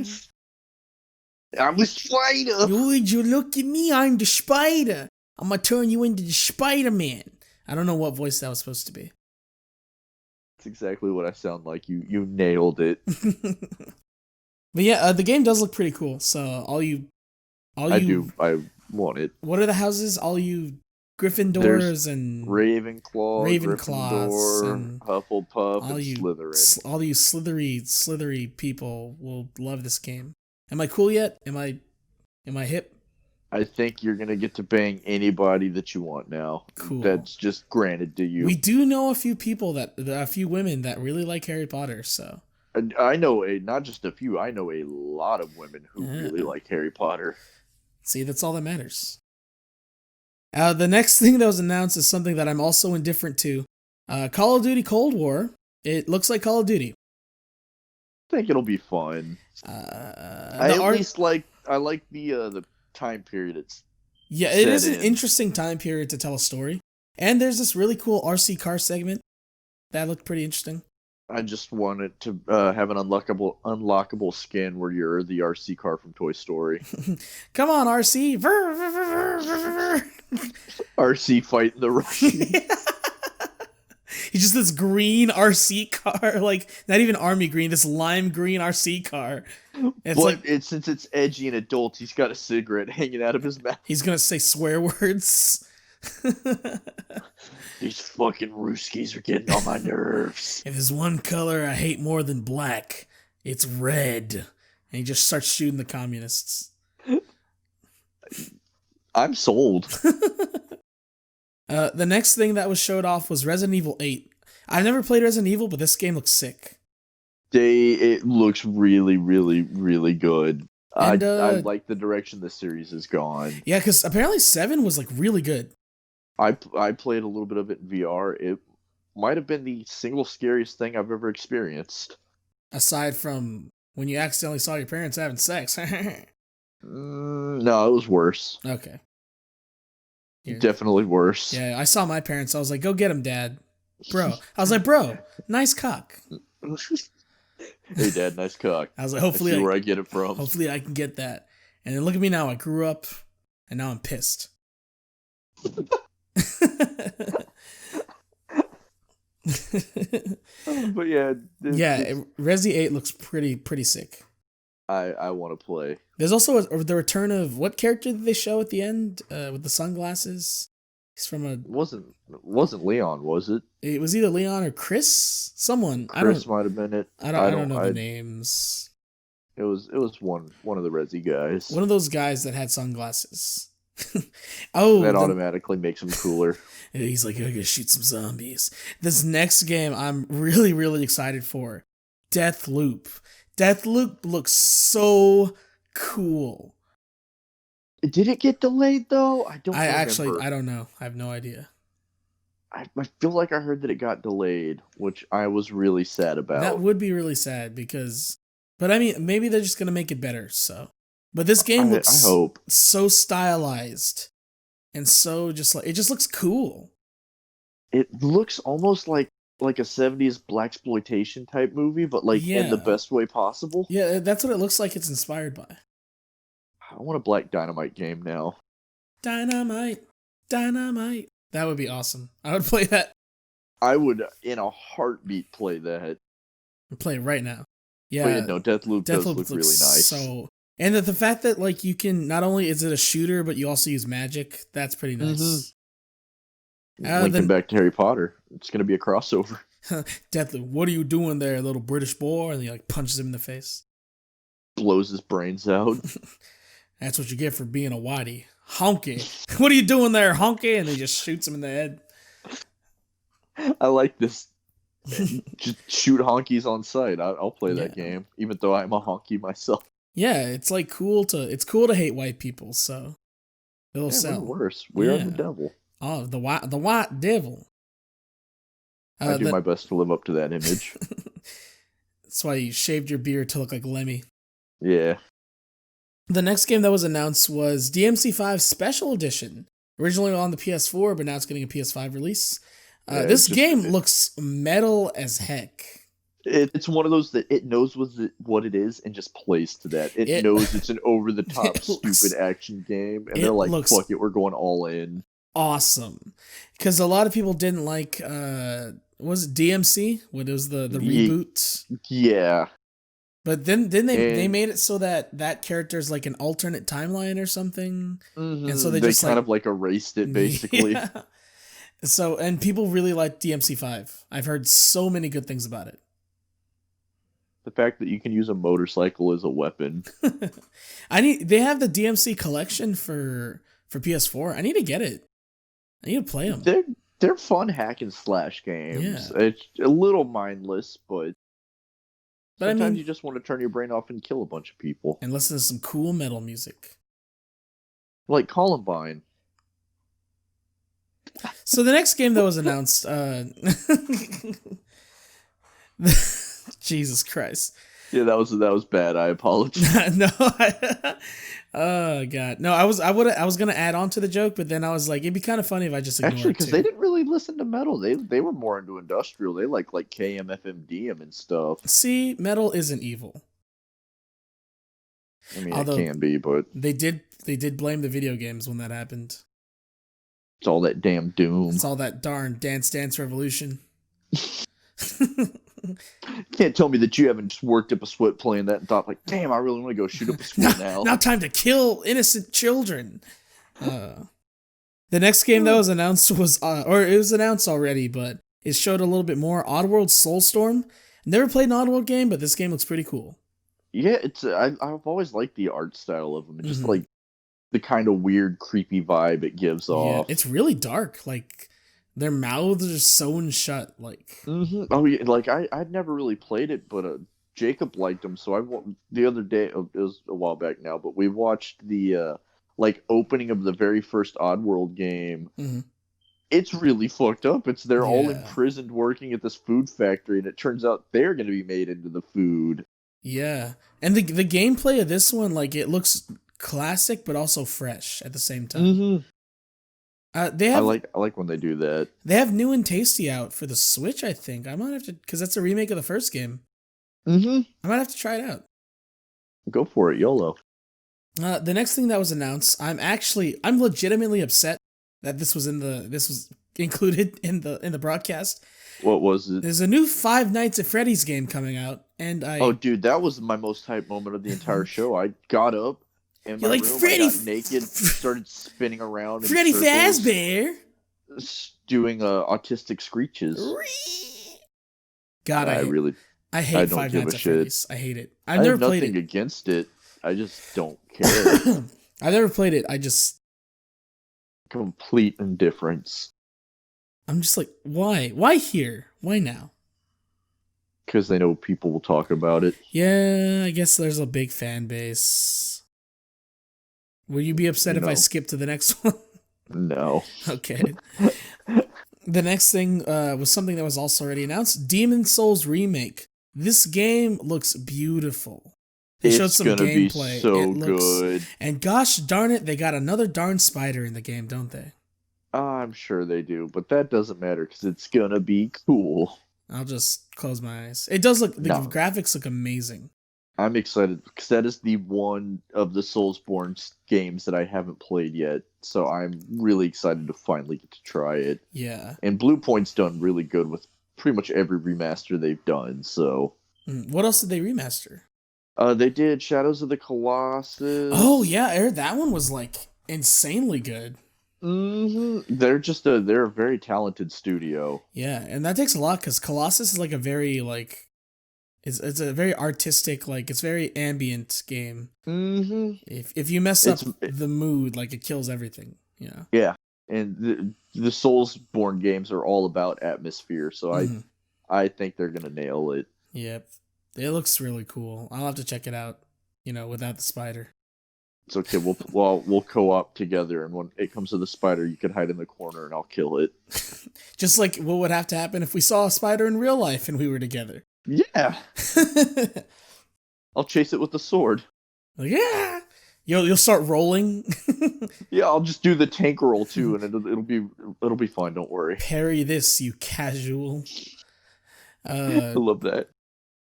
I'm the spider. Would you look at me? I'm the spider. I'm gonna turn you into the Spider-Man. I don't know what voice that was supposed to be. That's exactly what I sound like. You nailed it. But yeah, the game does look pretty cool. So I want it. What are the houses? All you Gryffindors and Ravenclaw, Gryffindor, and Hufflepuff, all and you Slytherin. all you slithery people will love this game. Am I cool yet? Am I hip? I think you're gonna get to bang anybody that you want now. Cool. That's just granted to you. We do know a few women that really like Harry Potter. So I know not just a few. I know a lot of women who really like Harry Potter. See, that's all that matters. The next thing that was announced is something that I'm also indifferent to. Call of Duty Cold War. It looks like Call of Duty. I think it'll be fun. I like the time period it's it is an interesting time period to tell a story. And there's this really cool RC car segment that looked pretty interesting. I just wanted to have an unlockable skin where you're the RC car from Toy Story. Come on, RC! RC fighting the Russians. He's just this green RC car, like not even army green, this lime green RC car. Since it's edgy and adult, he's got a cigarette hanging out of his mouth. He's gonna say swear words. These fucking Ruskies are getting on my nerves. If there's one color I hate more than black, it's red. And he just starts shooting the communists. I'm sold. The next thing that was showed off was Resident Evil 8. I've never played Resident Evil, but this game looks sick. It looks really, really, really good. And, I like the direction the series has gone. Yeah, because apparently 7 was like really good. I played a little bit of it in VR. It might have been the single scariest thing I've ever experienced. Aside from when you accidentally saw your parents having sex. No, it was worse. Okay. Definitely worse. Yeah, I saw my parents. I was like, go get him, Dad. Bro. I was like, bro, nice cock. Hey, Dad, nice cock. I was like, hopefully where I get it from. Hopefully I can get that. And then look at me now. I grew up, and now I'm pissed. But yeah. Resi 8 looks pretty sick. I want to play. There's also the return of what character did they show at the end with the sunglasses? He's from a wasn't Leon, was it? It was either Leon or Chris. Someone. Chris might have been it. I don't know the names. It was one of the Resi guys. One of those guys that had sunglasses. That automatically makes him cooler. He's like, I gotta shoot some zombies. This next game I'm really, really excited for. Deathloop. Deathloop looks so cool. Did it get delayed though? I don't know. I have no idea. I feel like I heard that it got delayed, which I was really sad about. That would be really sad but I mean, maybe they're just gonna make it better. So, but this game looks so stylized and so it just looks cool. It looks almost like a 70s blaxploitation type movie, but in the best way possible. Yeah, that's what it looks like it's inspired by. I want a Black Dynamite game now. Dynamite. That would be awesome. I would play that. I would, in a heartbeat, play that. I'll play it right now. Yeah. But no, Deathloop does look really nice. And the fact that you can, not only is it a shooter, but you also use magic, that's pretty nice. Mm-hmm. Linking back to Harry Potter. It's going to be a crossover. Deathloop, what are you doing there, little British boy? And he punches him in the face. Blows his brains out. That's what you get for being a whitey. Honky. What are you doing there, honky? And he just shoots him in the head. I like this. Just shoot honkies on sight. I'll play that game, even though I'm a honky myself. Yeah, it's cool to hate white people, so it'll sell. We're worse. We are the devil. Oh, the white devil. I do my best to live up to that image. That's why you shaved your beard to look like Lemmy. Yeah. The next game that was announced was DMC5 Special Edition, originally on the PS4, but now it's getting a PS5 release. Yeah, This game looks metal as heck. It's one of those that it knows what it is and just plays to that. It knows it's an over-the-top, stupid action game, and they're like, fuck it, we're going all in. Awesome. Because a lot of people didn't like, was it DMC? When it was the reboot? Yeah. But then they made it so that character's like an alternate timeline or something. Mm-hmm. And so they just kind of like erased it, basically. Yeah. So, and people really like DMC5. I've heard so many good things about it. The fact that you can use a motorcycle as a weapon. They have the DMC collection for PS4. I need to get it. I need to play them. They're fun hack and slash games. Yeah. It's a little mindless, but sometimes I mean, you just want to turn your brain off and kill a bunch of people. And listen to some cool metal music. Like Columbine. So the next game that was announced, Jesus Christ. Yeah, that was bad. I apologize. No, oh god, no. I was gonna add on to the joke, but then I was like, it'd be kind of funny if I just ignored Actually, because it they didn't really listen to metal. They were more into industrial. They like KMFMDM and stuff. See, metal isn't evil. I mean, although it can be, but they did blame the video games when that happened. It's all that damn doom. It's all that darn Dance Dance Revolution. Can't tell me that you haven't just worked up a sweat playing that and thought like, damn, I really want to go shoot up a school now. Now time to kill innocent children. The next game that was announced was, or it was announced already, but it showed a little bit more. Oddworld Soulstorm. Never played an Oddworld game, but this game looks pretty cool. Yeah, it's I've always liked the art style of them. It's just like the kind of weird, creepy vibe it gives off. It's really dark. Like their mouths are sewn shut. Like oh yeah, like I'd never really played it, but Jacob liked them. So the other day, it was a while back now, but we watched the like opening of the very first Oddworld game. Mm-hmm. It's really fucked up. They're all imprisoned working at this food factory, and it turns out they're going to be made into the food. Yeah, and the gameplay of this one, like it looks classic but also fresh at the same time. Mm-hmm. I like when they do that. They have New and Tasty out for the Switch, I think. I might have to, because that's a remake of the first game. Mm-hmm. I might have to try it out. Go for it, YOLO. The next thing that was announced, I'm legitimately upset that this was included in the broadcast. What was it? There's a new Five Nights at Freddy's game coming out, and oh dude, that was my most hyped moment of the entire show. I got up in my room, I got naked, started spinning around. Freddy Fazbear doing autistic screeches. God, I hate Five Nights at Freddy's. I hate it. I've never played it. Nothing against it. I just don't care. I've never played it. I just complete indifference. I'm just like, why? Why here? Why now? Because they know people will talk about it. Yeah, I guess there's a big fan base. Will you be upset if I skip to the next one? No. Okay. The next thing was something that was also already announced. Demon's Souls Remake. This game looks beautiful. They showed some gameplay. Be so good. And gosh darn it, they got another darn spider in the game, don't they? I'm sure they do, but that doesn't matter because it's gonna be cool. I'll just close my eyes. It does look, the graphics look amazing. I'm excited because that is the one of the Soulsborne games that I haven't played yet. So I'm really excited to finally get to try it. Yeah. And Bluepoint's done really good with pretty much every remaster they've done. So. What else did they remaster? They did Shadows of the Colossus. Oh yeah, I heard that one was like insanely good. Mm-hmm. They're a very talented studio. Yeah, and that takes a lot because Colossus is like a very like it's a very artistic, like it's very ambient game. Mm-hmm. If you mess up the mood, like it kills everything. You know? Yeah, and the Soulsborne games are all about atmosphere, so I think they're gonna nail it. Yep, it looks really cool. I'll have to check it out. You know, without the spider. It's okay. We'll co-op together, and when it comes to the spider, you can hide in the corner, and I'll kill it. Just like what would have to happen if we saw a spider in real life and we were together. Yeah. I'll chase it with the sword. Like, yeah. You'll start rolling. Yeah, I'll just do the tank roll too, and it'll be fine. Don't worry. Parry this, you casual. I love that.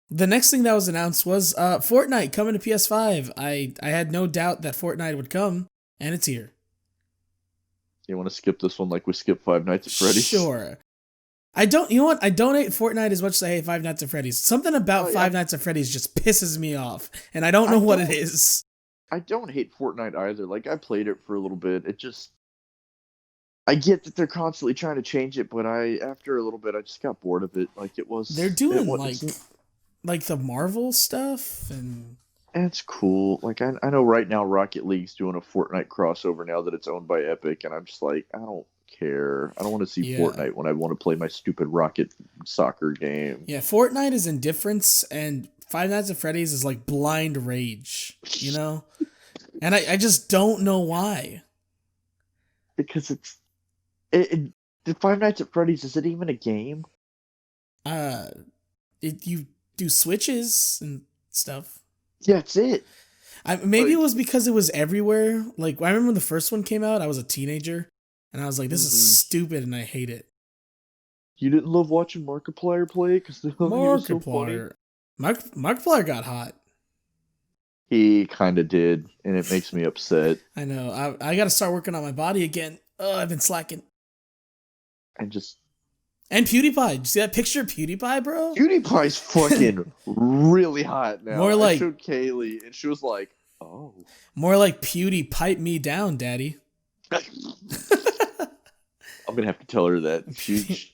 The next thing that was announced was Fortnite coming to PS5. I had no doubt that Fortnite would come, and it's here. You want to skip this one like we skipped Five Nights at Freddy's? Sure. I don't. You know what? I don't hate Fortnite as much as I hate Five Nights at Freddy's. Something about Five Nights at Freddy's just pisses me off, and I don't know what it is. I don't hate Fortnite either. Like, I played it for a little bit. It just... I get that they're constantly trying to change it, but after a little bit, I just got bored of it. Like, it was... They're doing, like the Marvel stuff, and... It's cool. Like, I know right now Rocket League's doing a Fortnite crossover now that it's owned by Epic, and I'm just like, I don't care. I don't want to see Fortnite when I want to play my stupid Rocket soccer game. Yeah, Fortnite is indifference, and Five Nights at Freddy's is like blind rage, you know? And I just don't know why. Because the Five Nights at Freddy's, is it even a game? You do switches and stuff. Yeah, that's it. Maybe it was because it was everywhere. Like, I remember when the first one came out, I was a teenager, and I was like, this is stupid, and I hate it. You didn't love watching Markiplier play? Because Markiplier. Markiplier got hot. He kind of did, and it makes me upset. I know. I got to start working on my body again. I've been slacking. And PewDiePie. Did you see that picture of PewDiePie, bro? PewDiePie's fucking really hot now. More like... I showed Kaylee, and she was like, oh. More like PewDiePie me down, daddy. I'm going to have to tell her that.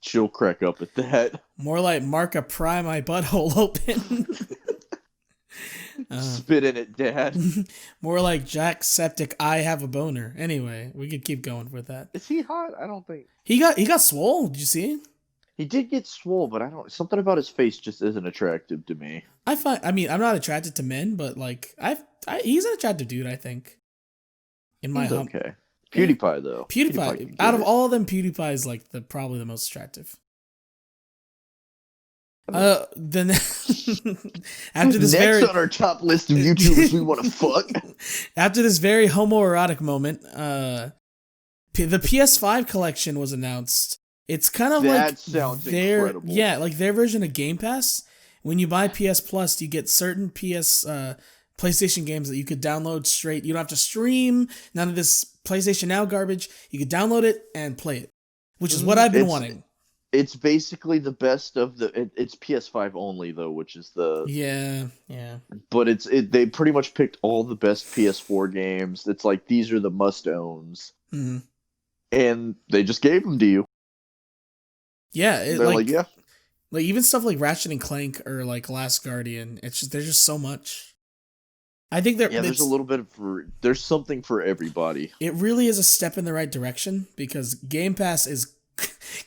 She'll crack up at that. More like Marka pry my butthole open. Spit in it, Dad. More like Jack Septic, I have a boner. Anyway, we could keep going with that. Is he hot? I don't think he got swole. Did you see? He did get swole, but something about his face just isn't attractive to me. I'm not attracted to men, but like he's an attractive dude, I think. He's okay. PewDiePie though. PewDiePie out of all of them, PewDiePie is like probably the most attractive. Then after this next on our top list of YouTubers we want to fuck. After this very homoerotic moment, the PS5 collection was announced. It's kind of that sounds incredible. Yeah, like their version of Game Pass. When you buy PS Plus, you get certain PlayStation games that you could download straight. You don't have to stream none of this PlayStation Now garbage. You could download it and play it, which is what I've been wanting. It's basically the best of it's PS5 only though, which is the yeah. But they pretty much picked all the best PS4 games. It's like these are the must-owns, and they just gave them to you. Yeah, they're like yeah, like even stuff like Ratchet and Clank or like Last Guardian. There's just so much. I think there's a little bit there's something for everybody. It really is a step in the right direction because Game Pass is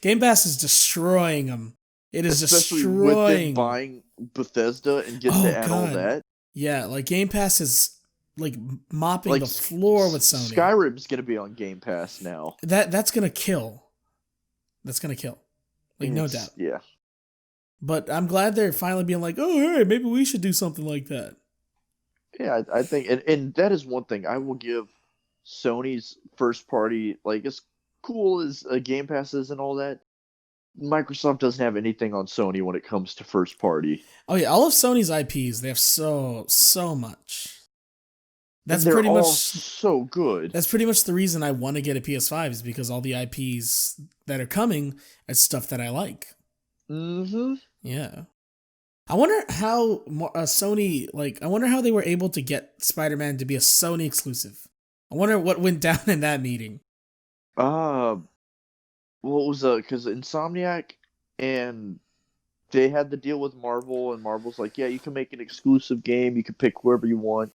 destroying them. It is especially destroying. With them buying Bethesda and getting to add all that. Yeah, like Game Pass is like mopping the floor with Sony. Skyrim's gonna be on Game Pass now. That's gonna kill. Like no doubt. Yeah. But I'm glad they're finally being like, oh hey, maybe we should do something like that. Yeah, I think, and that is one thing I will give Sony's first party, like as cool as Game Pass is and all that. Microsoft doesn't have anything on Sony when it comes to first party. Oh yeah, all of Sony's IPs, they have so much. That's pretty much so good. That's pretty much the reason I want to get a PS5 is because all the IPs that are coming are stuff that I like. Mm-hmm. Yeah. I wonder how Sony, like, I wonder how they were able to get Spider-Man to be a Sony exclusive. I wonder what went down in that meeting. What was because Insomniac and they had the deal with Marvel, and Marvel's like, yeah, you can make an exclusive game, you can pick whoever you want,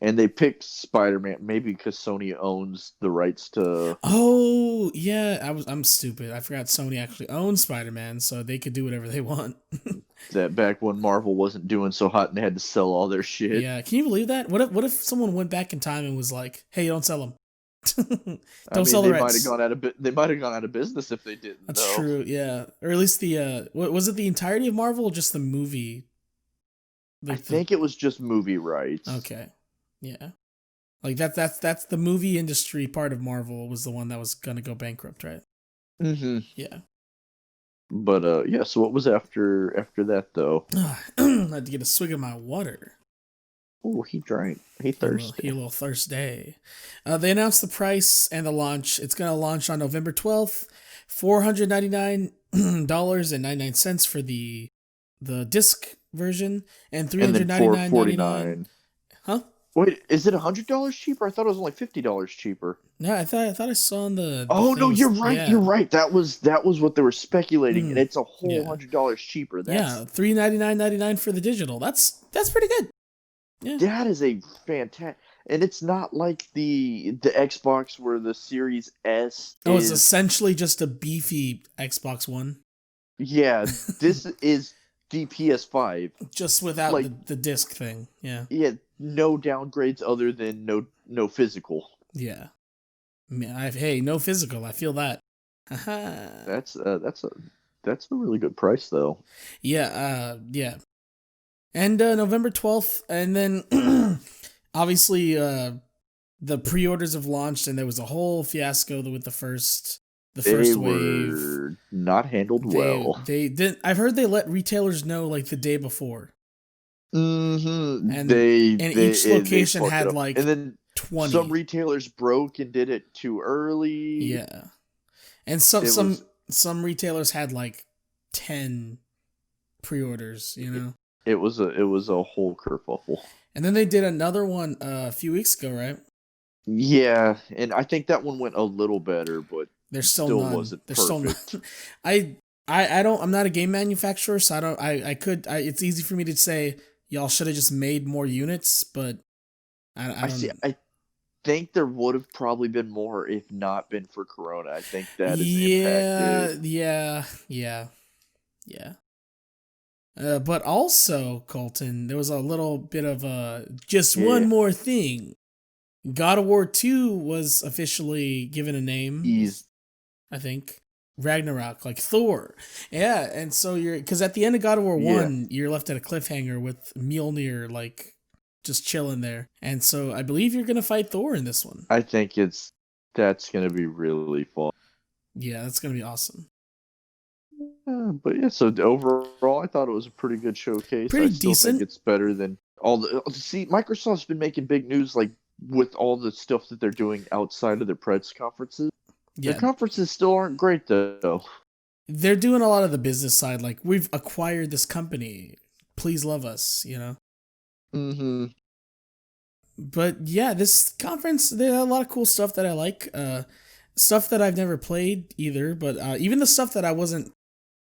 and they picked Spider-Man, maybe because Sony owns the rights to. Oh yeah, I'm stupid. I forgot Sony actually owns Spider-Man, so they could do whatever they want. That back when Marvel wasn't doing so hot and they had to sell all their shit. Yeah, can you believe that? What if someone went back in time and was like, "Hey, don't sell them." Sell the rights. They might have gone out of business if they didn't. That's true. Yeah, or at least the what was it? The entirety of Marvel, or just the movie? Like I think it was just movie rights. Okay. Yeah. Like that's the movie industry part of Marvel was the one that was gonna go bankrupt, right? Mm-hmm. Yeah. But yeah. So what was after that though? I had to get a swig of my water. Oh, he drank. He thirsty. He a little thirsty. They announced the price and the launch. It's gonna launch on November 12th. $499.99 for the disc version and $399.99. Huh? Wait, is it $100 cheaper? I thought it was only $50 cheaper. No, I thought I saw on the Oh no, things. you're right. Yeah. You're right. That was what they were speculating, and it's a whole Yeah. $100 cheaper. Yeah, $399.99 for the digital. That's pretty good. Yeah. That is a fantastic, and it's not like the Xbox where the Series S. Oh, it's essentially just a beefy Xbox One. Yeah, this is the PS5. Just without Like- the disc thing. Yeah. Yeah, no downgrades other than no physical. Yeah. Hey, no physical. I feel that. That's a really good price though. Yeah, yeah. And November 12th, and then obviously the pre-orders have launched, and there was a whole fiasco with the first They wave. were not handled well. They didn't. I've heard they let retailers know like the day before. Mm-hmm. And each location had like and then 20. some retailers broke and did it too early. Yeah, and some retailers had like 10 pre-orders. You know, it was a whole kerfuffle. and then they did another one a few weeks ago, right? Yeah, and I think that one went a little better, but There's still none. wasn't There's perfect. still none. I don't. I'm not a game manufacturer, so I don't. It's easy for me to say y'all should have just made more units, but I don't. I think there would have probably been more if not been for Corona. I think that is impacted. Yeah. But also, Colton, there was a little bit of one more thing. God of War 2 was officially given a name. I think. Ragnarok, like Thor. Yeah, and so because at the end of God of War 1, you're left at a cliffhanger with Mjolnir, like, just chilling there. And so I believe you're going to fight Thor in this one. I think that's going to be really fun. Yeah, that's going to be awesome. But yeah, so overall, I thought it was a pretty good showcase. Pretty I still decent. think it's better than all the. See, Microsoft's been making big news, like with all the stuff that they're doing outside of their press conferences. Yeah. The conferences still aren't great though. They're doing a lot of the business side, like, we've acquired this company. Please love us, you know? Mm-hmm. But yeah, this conference, there are a lot of cool stuff that I like. Stuff that I've never played either, but even the stuff that I wasn't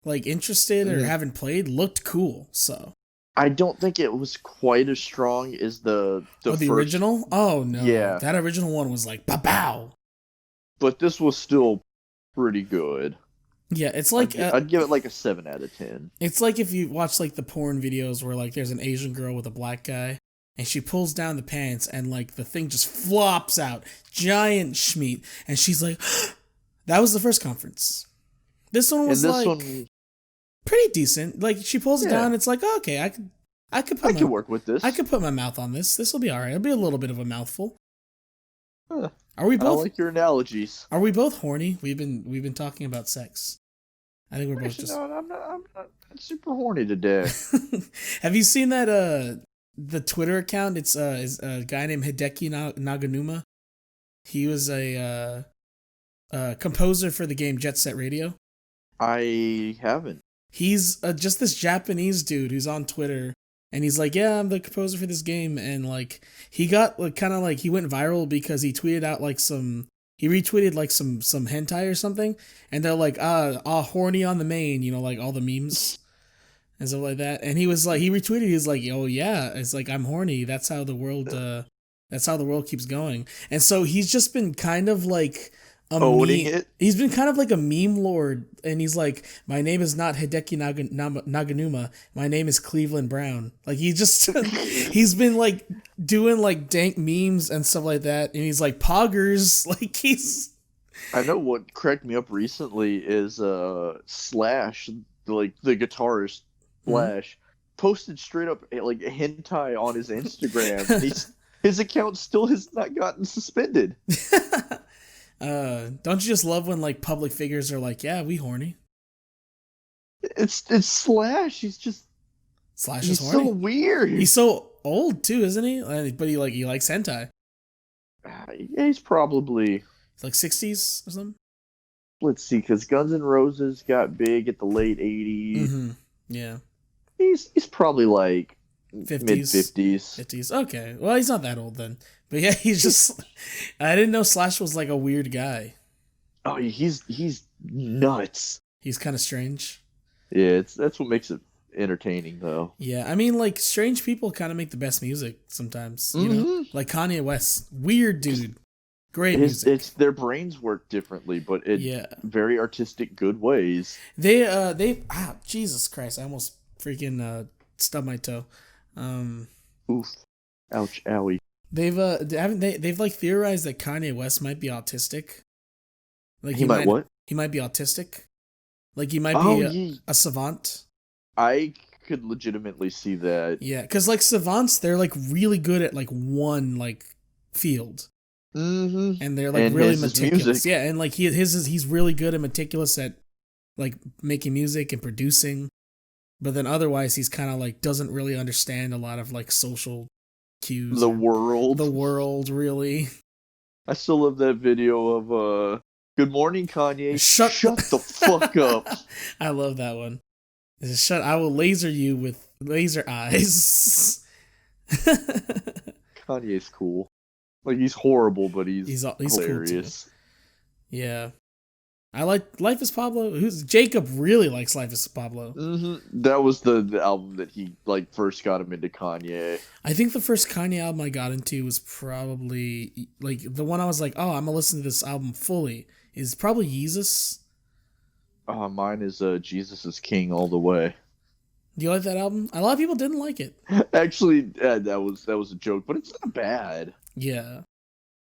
like interested or haven't played looked cool. So I don't think it was quite as strong as the first, original. Oh no, yeah, that original one was like bow. But this was still pretty good. Yeah, it's like I'd give it like a 7 out of 10. It's like if you watch like the porn videos where like there's an Asian girl with a black guy and she pulls down the pants and like the thing just flops out, giant schmeat, and she's like, that was the first conference. This one was pretty decent. Like she pulls it down, it's like, oh, okay, I could work with this. I could put my mouth on this. This will be all right. It'll be a little bit of a mouthful. Are we both? I like your analogies. Are we both horny? We've been talking about sex. I think we're both just. No, I'm not super horny today. Have you seen that the Twitter account? It's is a guy named Hideki Naganuma. He was a composer for the game Jet Set Radio. I haven't. He's just this Japanese dude who's on Twitter. And he's like, yeah, I'm the composer for this game. And like, he got like kind of like, he went viral because he tweeted out like he retweeted like some hentai or something. And they're like, horny on the main, you know, like all the memes and stuff like that. And he was like, he retweeted, he was like, oh yeah, it's like, I'm horny. That's how the world keeps going. And so he's just been kind of like, owning it. He's been kind of like a meme lord, and he's like, my name is not Hideki Naganuma, my name is Cleveland Brown. Like he's been like doing like dank memes and stuff like that, and he's like poggers, like he's. I know what cracked me up recently is Slash, like the guitarist Slash, posted straight up like hentai on his Instagram. And his account still has not gotten suspended. Don't you just love when like public figures are like, yeah, we horny? It's Slash. Slash He's is horny. so weird. He's so old too, isn't he? But he likes hentai. Yeah, he's probably He's like 60s or something. Let's see, because Guns N' Roses got big at the late 80s. Mm-hmm. Yeah. He's probably like 50s. mid-50s. 50s. Okay. Well, he's not that old then. But yeah, he's just... I didn't know Slash was like a weird guy. Oh, he's nuts. He's kind of strange. Yeah, that's what makes it entertaining, though. Yeah, I mean, like, strange people kind of make the best music sometimes, you know? Like Kanye West. Weird dude. Great music. It's their brains work differently, but in very artistic, good ways. Jesus Christ! I almost freaking stubbed my toe. Oof! Ouch! Owie! They've like theorized that Kanye West might be autistic. Like he might what? He might be autistic. Like he might be a savant. I could legitimately see that. Yeah, because like savants, they're like really good at like one like field. Mm-hmm. And they're like really meticulous. Yeah, and like he's really good and meticulous at like making music and producing. But then otherwise he's kind of like doesn't really understand a lot of like social cues. The world really. I still love that video of Good Morning Kanye. Shut the fuck up. I love that one. I will laser you with laser eyes. Kanye's cool. Like, he's horrible, but he's hilarious. Cool, yeah. I like Life is Pablo. Jacob really likes Life is Pablo. Mm-hmm. That was the album that he like first got him into Kanye. I think the first Kanye album I got into was probably like the one I was like, oh, I'm gonna listen to this album fully. Is probably Yeezus. Mine is Jesus is King all the way. Do you like that album? A lot of people didn't like it. Actually, that was a joke, but it's not bad. Yeah.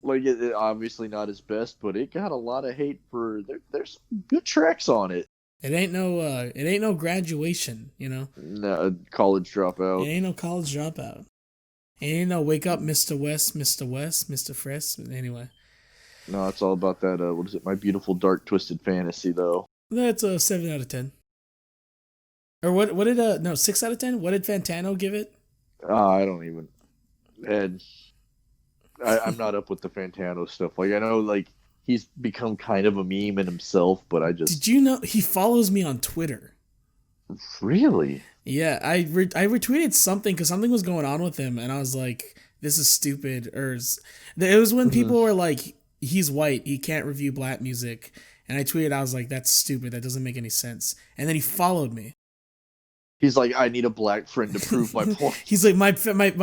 Like, it obviously not his best, but it got a lot of hate for... There's some good tracks on it. It ain't no Graduation, you know? No, College Dropout. It ain't no College Dropout. It ain't no Wake Up, Mr. West, Mr. Fresh. Anyway. No, it's all about that, what is it? My Beautiful Dark Twisted Fantasy, though. That's a 7 out of 10. Or what did, 6 out of 10? What did Fantano give it? I don't even... And... I'm not up with the Fantano stuff. Like, I know, like, he's become kind of a meme in himself, but I just... Did you know he follows me on Twitter? Really? Yeah, I retweeted something because something was going on with him, and I was like, this is stupid. Or it was when people were like, he's white, he can't review black music. And I tweeted, I was like, that's stupid, that doesn't make any sense. And then he followed me. He's like, I need a black friend to prove my point. He's like, my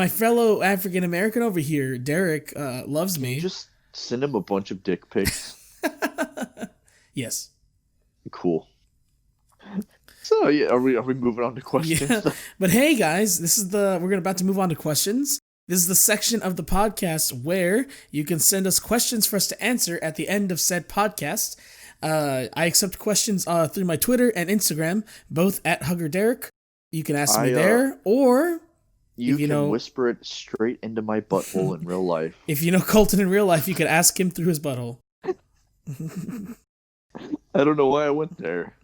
fellow African American over here, Derek, loves me. Can you just send him a bunch of dick pics? Yes. Cool. So yeah, are we moving on to questions? Yeah. But hey guys, we're about to move on to questions. This is the section of the podcast where you can send us questions for us to answer at the end of said podcast. I accept questions through my Twitter and Instagram, both at HuggerDerek. You can ask me there, or you can whisper it straight into my butthole in real life. If you know Colton in real life, you can ask him through his butthole. I don't know why I went there.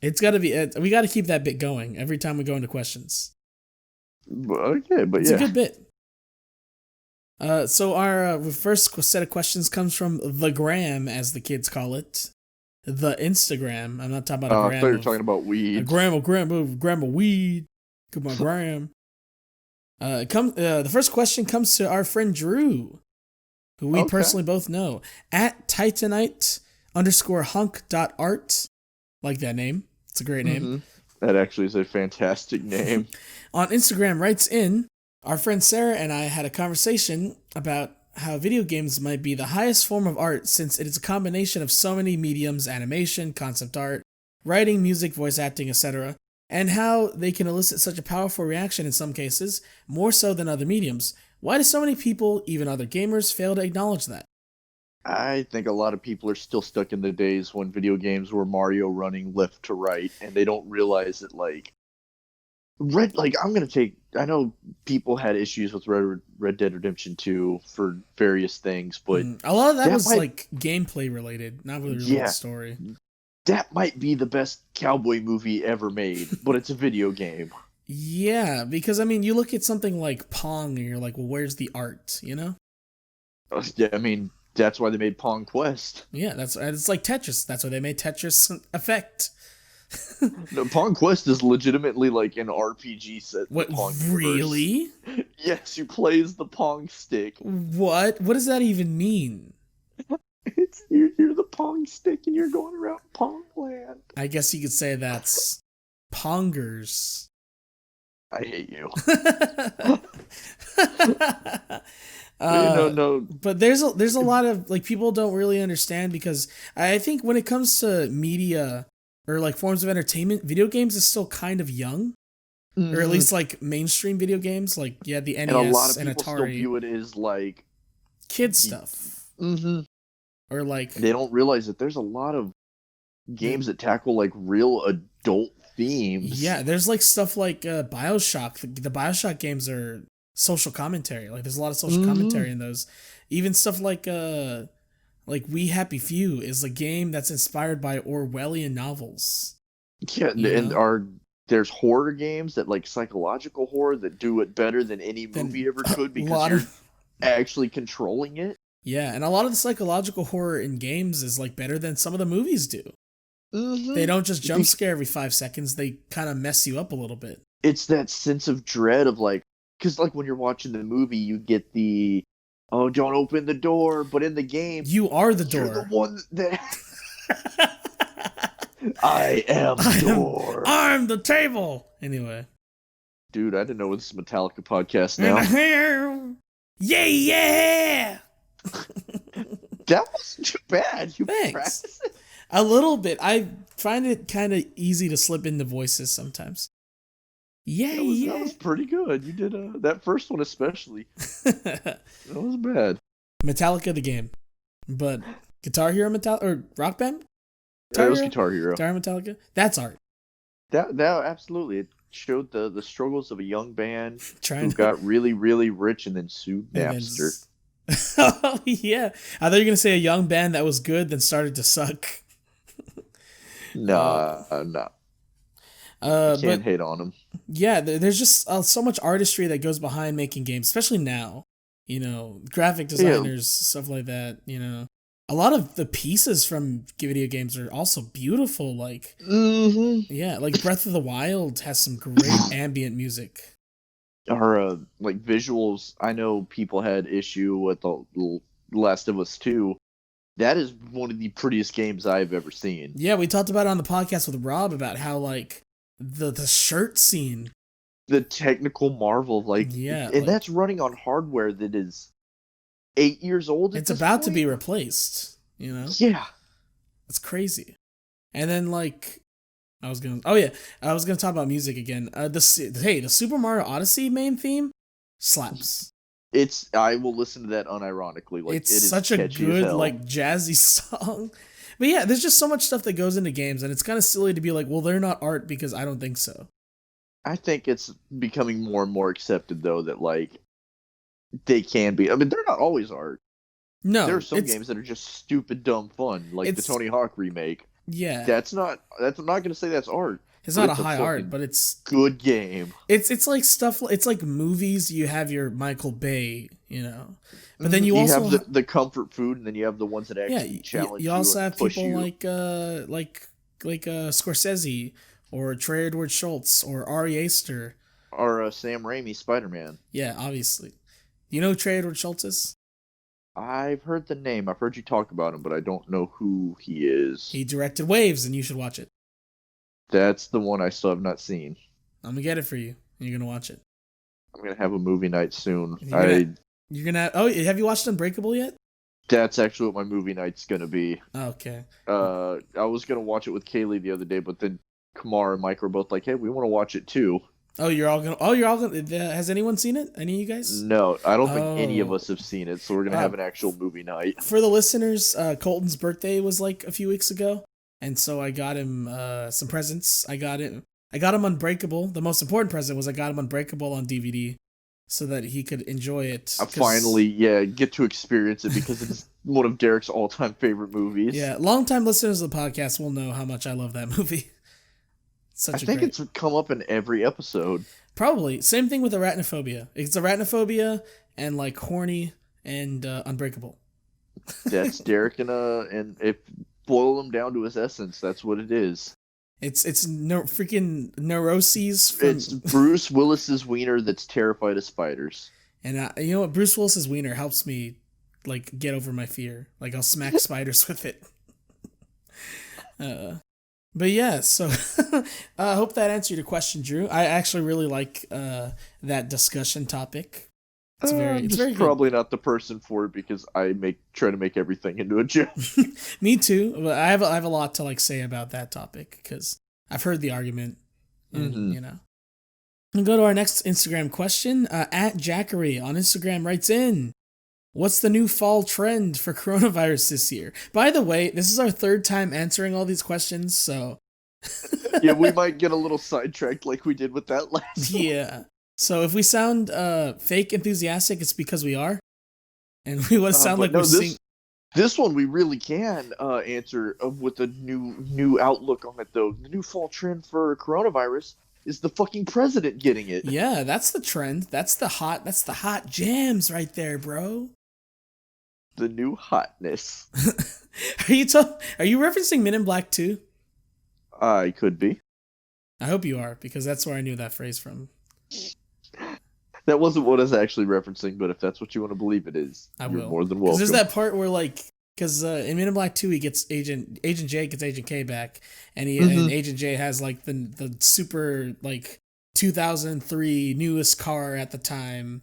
It's got to be. We got to keep that bit going every time we go into questions. Okay, but it's a good bit. So our first set of questions comes from the gram, as the kids call it. The Instagram. I'm not talking about a gram. I thought you were talking about weed. A gram of weed. Come on, gram. The first question comes to our friend Drew, who we personally both know, at Titanite_hunk.art. Like that name. It's a great name. Mm-hmm. That actually is a fantastic name. On Instagram writes in, our friend Sarah and I had a conversation about how video games might be the highest form of art since it is a combination of so many mediums: animation, concept art, writing, music, voice acting, etc., and how they can elicit such a powerful reaction in some cases, more so than other mediums. Why do so many people, even other gamers, fail to acknowledge that? I think a lot of people are still stuck in the days when video games were Mario running left to right, and they don't realize that, like, I'm gonna take. I know people had issues with Red Dead Redemption 2 for various things, but A lot of that that was might, like gameplay related, not really related to yeah, story. that might be the best cowboy movie ever made, but it's a video game. Yeah, because I mean, you look at something like Pong, and you're like, well, where's the art? You know? Yeah, I mean, that's why they made Pong Quest. Yeah, it's like Tetris. That's why they made Tetris Effect. No, Pong Quest is legitimately like an RPG set in the What, Pong universe. really? Yes, you play as the Pong stick. What? What does that even mean? You're the Pong stick and you're going around Pong Land. I guess you could say that's Pongers. I hate you. uh, No. but there's a lot of like people don't really understand because I think when it comes to media or like forms of entertainment, video games is still kind of young, or at least like mainstream video games. Like the NES And a lot of and people still Atari, view it as like kid stuff, or like they don't realize that there's a lot of games that tackle like real adult themes. yeah, there's like stuff like BioShock. The BioShock games are social commentary. Like there's a lot of social commentary in those. Even stuff like We Happy Few is a game that's inspired by Orwellian novels. Yeah, and there's horror games that like psychological horror that do it better than any movie ever could because you're actually controlling it. Yeah, and a lot of the psychological horror in games is like better than some of the movies do. They don't just jump scare every 5 seconds. They kind of mess you up a little bit. It's that sense of dread of like, because like when you're watching the movie, you get the, oh, don't open the door, but in the game, you are the door. You're the one that. I am the door. I'm the table. Anyway. Dude, I didn't know this is a Metallica podcast now. Yeah! That wasn't too bad. You Thanks. practiced it? A little bit. I find it kind of easy to slip into voices sometimes. That was pretty good. You did that first one especially. That was bad. Metallica the game, but Guitar Hero or Rock Band? It was Guitar Hero. Guitar Metallica. That's art. That absolutely. It showed the struggles of a young band who got really, really rich and then sued Napster. Oh yeah, I thought you were gonna say a young band that was good then started to suck. Nah. You can't hate on them. Yeah, there's just so much artistry that goes behind making games, especially now. You know, graphic designers, stuff like that. You know, a lot of the pieces from video games are also beautiful. Like, yeah, like Breath of the Wild has some great ambient music. Or like visuals. I know people had issue with the Last of Us 2. That is one of the prettiest games I've ever seen. Yeah, we talked about it on the podcast with Rob about how like the shirt scene, the technical marvel of like, and that's running on hardware that is 8 years old. It's about to be replaced. You know? Yeah, it's crazy. And then like, I was gonna talk about music again. The Super Mario Odyssey main theme slaps. I will listen to that unironically. Like, it's such a good like jazzy song. But yeah, there's just so much stuff that goes into games, and it's kind of silly to be like, well, they're not art because I don't think so. I think it's becoming more and more accepted though that like they can be. I mean, they're not always art. No, there are some games that are just stupid, dumb fun, like the Tony Hawk remake. Yeah, I'm not gonna say that's art. It's not a high art, but it's good game. It's like stuff. It's like movies. You have your Michael Bay, you know, but then you also have the comfort food, and then you have the ones that actually challenge you. You also have people you. like Scorsese or Trey Edward Schultz or Ari Aster or Sam Raimi Spider-Man. Yeah, obviously. You know who Trey Edward Schultz is? I've heard the name. I've heard you talk about him, but I don't know who he is. He directed Waves, and you should watch it. That's the one I still have not seen. I'm gonna get it for you. You're gonna watch it. I'm gonna have a movie night soon. You're gonna. Oh, have you watched Unbreakable yet? That's actually what my movie night's gonna be. Okay. I was gonna watch it with Kaylee the other day, but then Kamar and Mike were both like, "Hey, we want to watch it too." Oh, you're all gonna. Has anyone seen it? Any of you guys? No, I don't think any of us have seen it. So we're gonna have an actual movie night. For the listeners, Colton's birthday was like a few weeks ago. And so I got him some presents. I got I got him Unbreakable. The most important present was I got him Unbreakable on DVD so that he could enjoy it. I finally, get to experience it because it's one of Derek's all-time favorite movies. Yeah, longtime listeners of the podcast will know how much I love that movie. I think it's come up in every episode. Probably. Same thing with Arachnophobia. It's Arachnophobia and like Horny and Unbreakable. That's Derek and if boil him down to his essence, that's what it is. It's freaking neuroses. It's Bruce Willis's wiener that's terrified of spiders. And you know what? Bruce Willis's wiener helps me like get over my fear. Like I'll smack spiders with it. But yeah, so I hope that answered your question, Drew. I actually really like that discussion topic. It's very probably not the person for it because I try to make everything into a joke. Me too. But I have a lot to like say about that topic because I've heard the argument, and you know. And go to our next Instagram question. At Jackery on Instagram writes in, "What's the new fall trend for coronavirus this year?" By the way, this is our third time answering all these questions, so yeah, we might get a little sidetracked like we did with that last one. Yeah. So if we sound fake enthusiastic, it's because we are, and we want to sound like we're seeing. This one we really can answer with a new outlook on it, though. The new fall trend for coronavirus is the fucking president getting it. Yeah, that's the trend. That's the hot jams right there, bro. The new hotness. Are you referencing Men in Black 2? I could be. I hope you are, because that's where I knew that phrase from. That wasn't what I was actually referencing, but if that's what you want to believe it is, you're more than welcome. There's that part where, like, because in Men in Black 2, he gets Agent J gets Agent K back, and and Agent J has like the super like 2003 newest car at the time,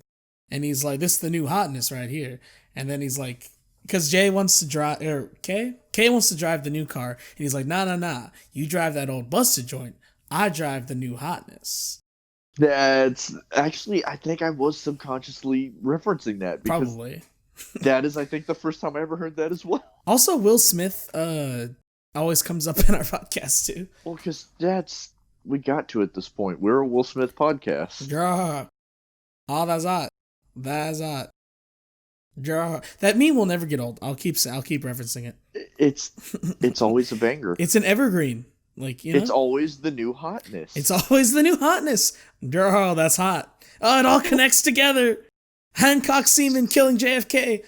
and he's like, "This is the new hotness right here," and then he's like, because Jay wants to drive, or K wants to drive the new car, and he's like, nah, you drive that old busted joint, I drive the new hotness. That's actually, I think I was subconsciously referencing that. Probably. That is, I think, the first time I ever heard that as well. Also, Will Smith always comes up in our podcast, too. Well, because we got to at this point. We're a Will Smith podcast. Yeah. Oh, that's hot. Yeah. That meme will never get old. I'll keep referencing it. It's always a banger. It's an evergreen. Like, you know? It's always the new hotness. It's always the new hotness. Girl, that's hot. Oh, it all connects together. Hancock Seaman killing JFK.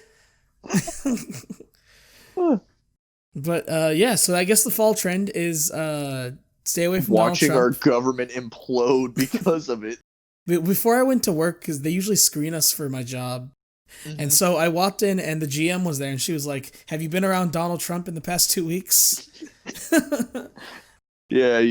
But yeah, so I guess the fall trend is stay away from watching Donald Trump. Our government implode because of it. Before I went to work, because they usually screen us for my job, and so I walked in and the GM was there, and she was like, "Have you been around Donald Trump in the past 2 weeks?" Yeah.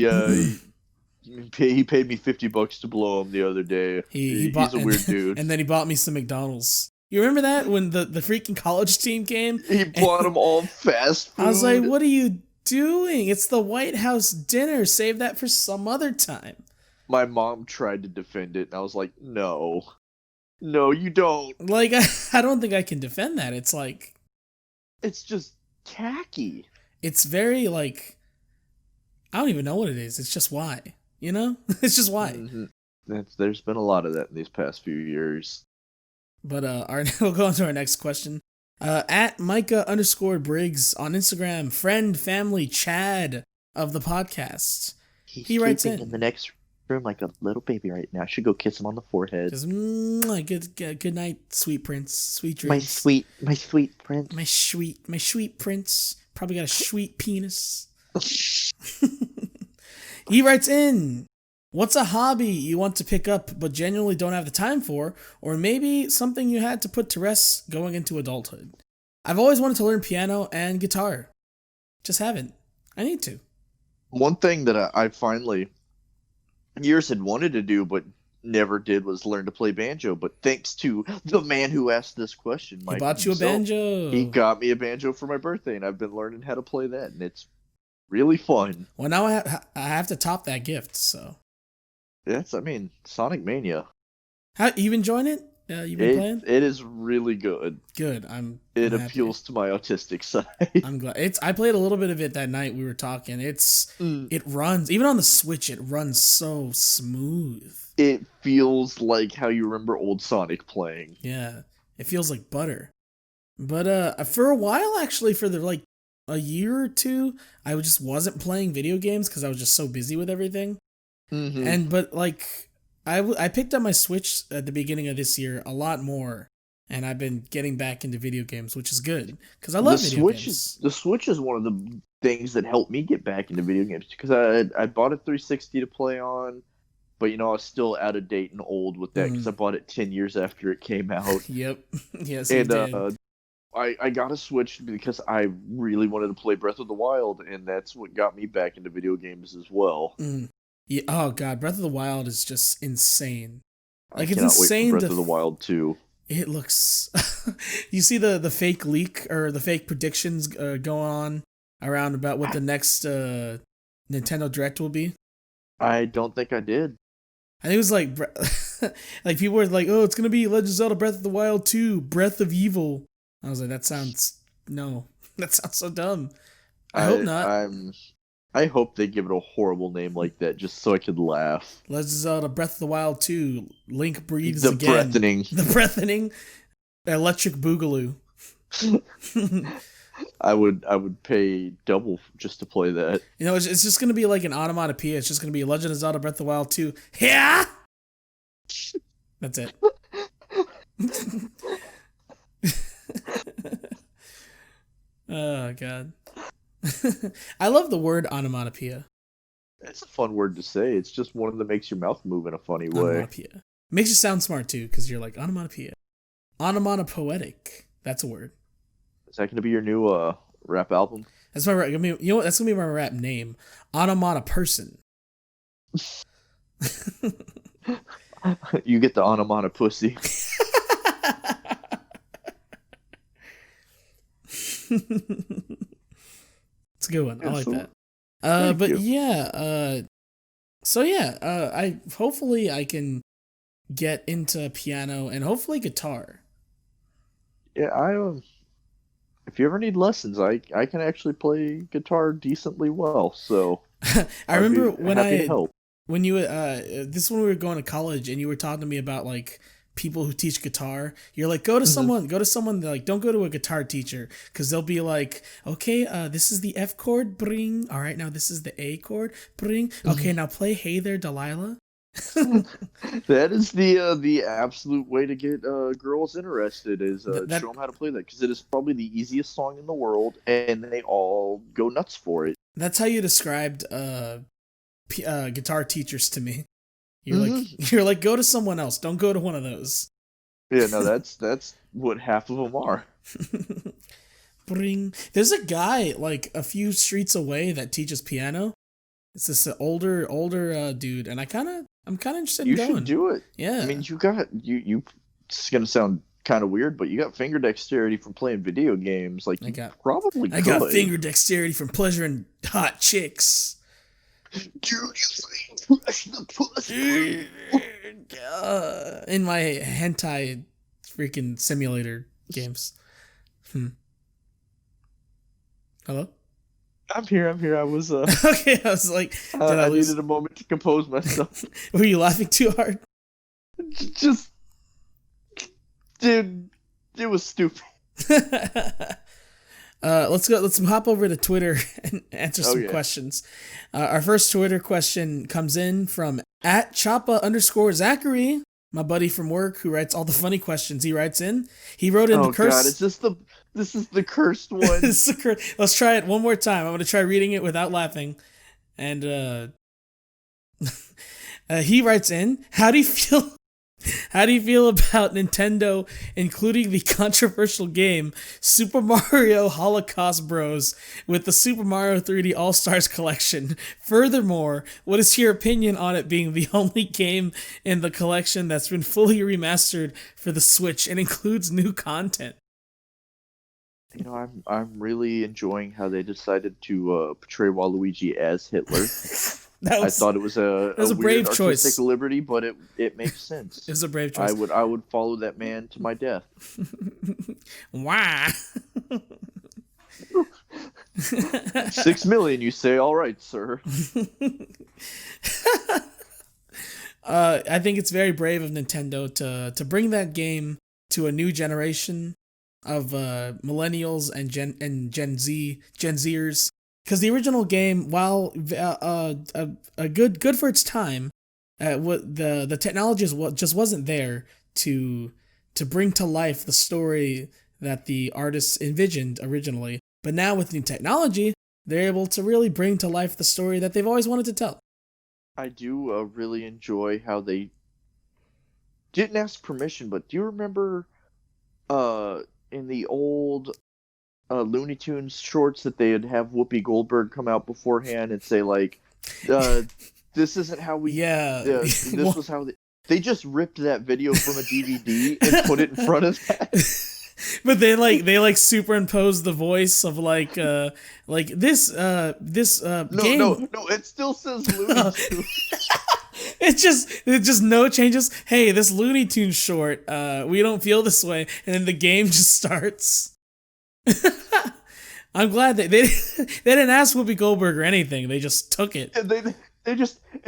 He paid me $50 to blow him the other day. He's a weird dude. And then he bought me some McDonald's. You remember that when the freaking college team came? He bought them all fast food. I was like, "What are you doing? It's the White House dinner. Save that for some other time." My mom tried to defend it, and I was like, No, you don't. Like, I don't think I can defend that. It's like, it's just tacky. It's very like, I don't even know what it is. It's just why. You know? It's just why. There's been a lot of that in these past few years. But we'll go on to our next question. At Micah_Briggs on Instagram, friend, family, Chad of the podcast. He writes in the next room like a little baby right now. I should go kiss him on the forehead. Just, good night, sweet prince. Sweet dreams. My sweet prince. My sweet prince. Probably got a sweet penis. He writes in, "What's a hobby you want to pick up but genuinely don't have the time for, or maybe something you had to put to rest going into adulthood? I've always wanted to learn piano and guitar. Just haven't. I need to." One thing that I finally years had wanted to do but never did was learn to play banjo. But thanks to the man who asked this question, Mike, he bought you a banjo. He got me a banjo for my birthday, and I've been learning how to play that, and it's really fun. Well, now I have to top that gift, so. Sonic Mania. How you enjoying it? you've been playing? It is really good. Good. It I'm happy. appeals to my autistic side. I'm glad. I played a little bit of it that night we were talking. Mm. It runs even on the Switch. It runs so smooth. It feels like how you remember old Sonic playing. Yeah, it feels like butter. But for a while, actually, for a year or two, I just wasn't playing video games because I was just so busy with everything. Mm-hmm. But like, I picked up my Switch at the beginning of this year a lot more, and I've been getting back into video games, which is good because I love video games. The Switch is one of the things that helped me get back into video games because I bought a 360 to play on, but I was still out of date and old with that because I bought it 10 years after it came out. Yep. Yes, and you did. I got a Switch because I really wanted to play Breath of the Wild, and that's what got me back into video games as well. Yeah. Oh god, Breath of the Wild is just insane. Like, it's insane. Wait for Breath of the Wild 2. It looks. You see the fake leak or the fake predictions going on around about what the next Nintendo Direct will be? I don't think I did. I think it was like like people were like, "Oh, it's gonna be Legend of Zelda Breath of the Wild 2, Breath of Evil." I was like, that sounds so dumb. I hope not. I hope they give it a horrible name like that just so I could laugh. Legend of Zelda Breath of the Wild 2, Link breathes the again. The breathening Electric Boogaloo. I would pay double just to play that. It's just gonna be like an onomatopoeia. It's just gonna be Legend of Zelda Breath of the Wild 2. Yeah. That's it. Oh god. I love the word onomatopoeia. It's a fun word to say. It's just one that makes your mouth move in a funny way. Onomatopoeia. Makes you sound smart too, because you're like onomatopoeia. Onomatopoetic. That's a word. Is that going to be your new rap album? That's my rap. I mean, you know what? That's going to be my rap name. Onomatoperson. You get the onomatopussy. It's a good one. I like that. But you. Yeah, I hopefully I can get into piano and hopefully guitar. Yeah, if you ever need lessons, I can actually play guitar decently well. So I remember when you this when we were going to college and you were talking to me about like people who teach guitar. You're like, go to someone like, don't go to a guitar teacher because they'll be like, okay, this is the F chord, bring. All right, now this is the A chord, bring. Okay, now play Hey There, Delilah. That is the absolute way to get girls interested is show them how to play that because it is probably the easiest song in the world and they all go nuts for it. That's how you described guitar teachers to me. You're like go to someone else, don't go to one of those. Yeah, no, that's what half of them are. Bring. There's a guy like a few streets away that teaches piano. It's this older dude, and I'm kind of interested in going. You should do it. Yeah. I mean, you. It's gonna sound kind of weird, but you got finger dexterity from playing video games. Like, I got finger dexterity from pleasuring hot chicks. In my hentai freaking simulator games. Hello? I'm here. I was okay, I was like, I needed a moment to compose myself. Were you laughing too hard? Just, dude, it was stupid. Let's hop over to Twitter and answer some questions. Our first Twitter question comes in from @Choppa_Zachary, my buddy from work who writes all the funny questions. He writes in. He wrote in the curse. God, this is the cursed one. Let's try it one more time. I'm gonna try reading it without laughing. And he writes in, How do you feel about Nintendo including the controversial game Super Mario Holocaust Bros with the Super Mario 3D All-Stars collection? Furthermore, what is your opinion on it being the only game in the collection that's been fully remastered for the Switch and includes new content? I'm really enjoying how they decided to portray Waluigi as Hitler. I thought it was a was a weird brave artistic choice. liberty, but it makes sense. It was a brave choice. I would follow that man to my death. Wow. 6 million, you say? All right, sir. I think it's very brave of Nintendo to bring that game to a new generation of millennials and Gen Zers. Because the original game, while a good for its time, what the technology just wasn't there to bring to life the story that the artists envisioned originally. But now with new technology, they're able to really bring to life the story that they've always wanted to tell. I do really enjoy how they didn't ask permission, but do you remember in the old Looney Tunes shorts that they'd have Whoopi Goldberg come out beforehand and say, like, this isn't how we... Yeah. This was how they just ripped that video from a DVD and put it in front of that. But they superimposed the voice of this game. No, it still says Looney Tunes. It's just no changes. Hey, this Looney Tunes short, we don't feel this way, and then the game just starts. I'm glad they didn't ask Whoopi Goldberg or anything. They just took it. And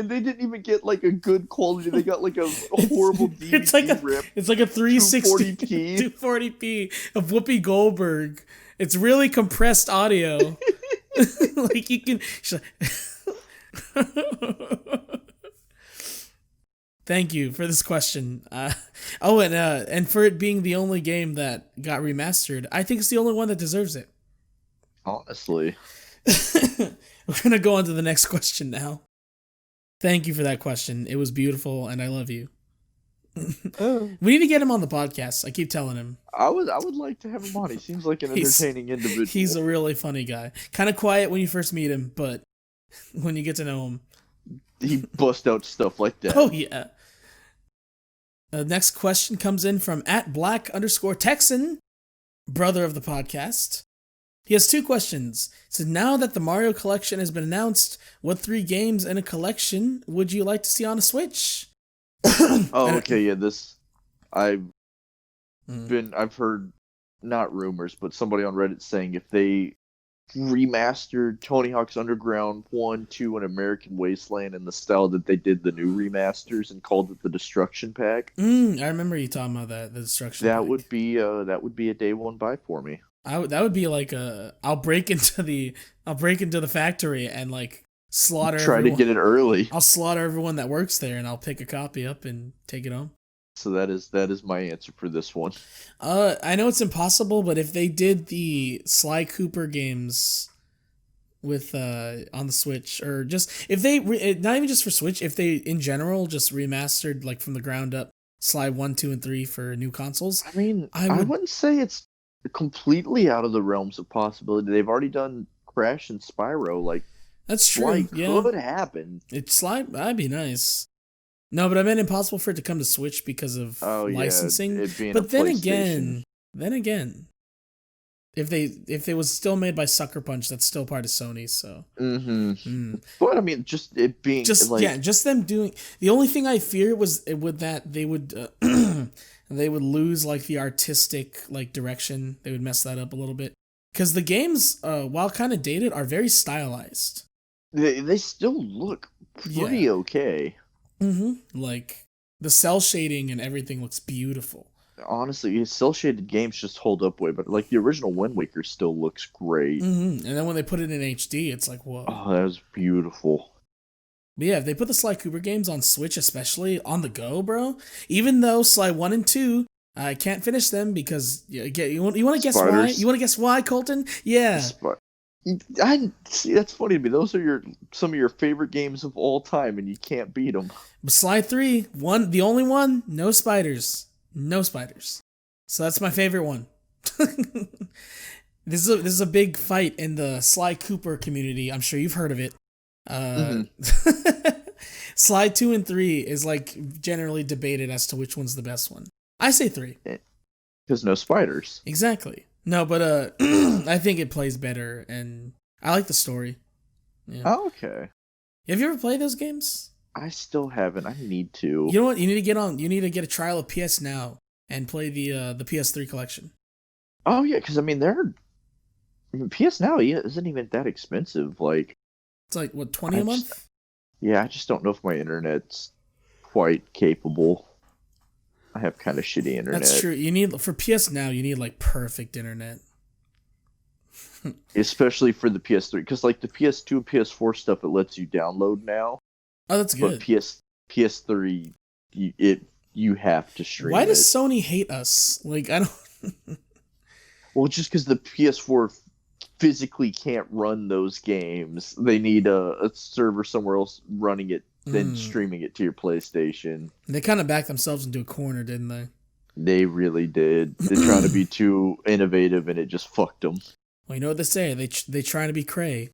they didn't even get like a good quality. They got like a horrible DVD rip. It's like a 360 240p 240p of Whoopi Goldberg. It's really compressed audio. Like you can. Thank you for this question. And for it being the only game that got remastered, I think it's the only one that deserves it. Honestly. We're gonna go on to the next question now. Thank you for that question. It was beautiful, and I love you. We need to get him on the podcast. I keep telling him. I would like to have him on. He seems like an entertaining individual. He's a really funny guy. Kind of quiet when you first meet him, but when you get to know him, he busts out stuff like that. Oh yeah. The next question comes in from @Black_Texan, brother of the podcast. He has two questions. So now that the Mario collection has been announced, what 3 games in a collection would you like to see on a Switch? Okay, yeah, I've heard, not rumors, but somebody on Reddit saying if they remastered Tony Hawk's Underground 1, 2, and American Wasteland in the style that they did the new remasters and called it the Destruction Pack. I remember you talking about that, the Destruction Pack. That would be a day one buy for me. That would be like I'll break into the factory and like slaughter Try everyone. To get it early. I'll slaughter everyone that works there and I'll pick a copy up and take it home. So that is my answer for this one. I know it's impossible, but if they did the Sly Cooper games with on the Switch, or just if they not even just for Switch, if they in general just remastered like from the ground up Sly 1, 2, and 3 for new consoles. I mean, I wouldn't say it's completely out of the realms of possibility. They've already done Crash and Spyro. Like that's true. Could happen. That'd be nice. No, but I meant impossible for it to come to Switch because of licensing. It being but a then PlayStation. again, if they was still made by Sucker Punch, that's still part of Sony. So, But I mean, just it being just them doing. The only thing I fear was with that they would they would lose like the artistic like direction. They would mess that up a little bit because the games, while kind of dated, are very stylized. They still look pretty okay. Like the cell shading and everything looks beautiful. Honestly, cell shaded games just hold up way, but like the original Wind Waker still looks great. And then when they put it in HD, it's like whoa. Oh, that was beautiful. But yeah, if they put the Sly Cooper games on Switch, especially on the go, bro. Even though Sly 1 and 2, I can't finish them because you want to guess why? You want to guess why, Colton? Yeah. I see. That's funny to me. Those are some of your favorite games of all time, and you can't beat them. But Sly 3, the only one, no spiders. So that's my favorite one. This is a big fight in the Sly Cooper community. I'm sure you've heard of it. Sly 2 and 3 is like generally debated as to which one's the best one. I say 3. Because no spiders. Exactly. No, but I think it plays better, and I like the story. Yeah. Oh, okay. Have you ever played those games? I still haven't. I need to. You know what? You need to get on. You need to get a trial of PS Now and play the PS3 collection. Oh yeah, because I mean PS Now isn't even that expensive. Like It's like what, 20 a month? Yeah, I just don't know if my internet's quite capable. I have kind of shitty internet. That's true. You need for PS Now. You need like perfect internet. Especially for the PS3, because like the PS2 and PS4 stuff, it lets you download now. Oh, that's good. But PS3, you have to stream. Why does Sony hate us? Like, I don't. Well, just because the PS4 physically can't run those games, they need a server somewhere else running it, then streaming it to your PlayStation. They kind of backed themselves into a corner, didn't they? They really did. They're trying to be too innovative, and it just fucked them. Well, you know what they say? They trying to be Cray.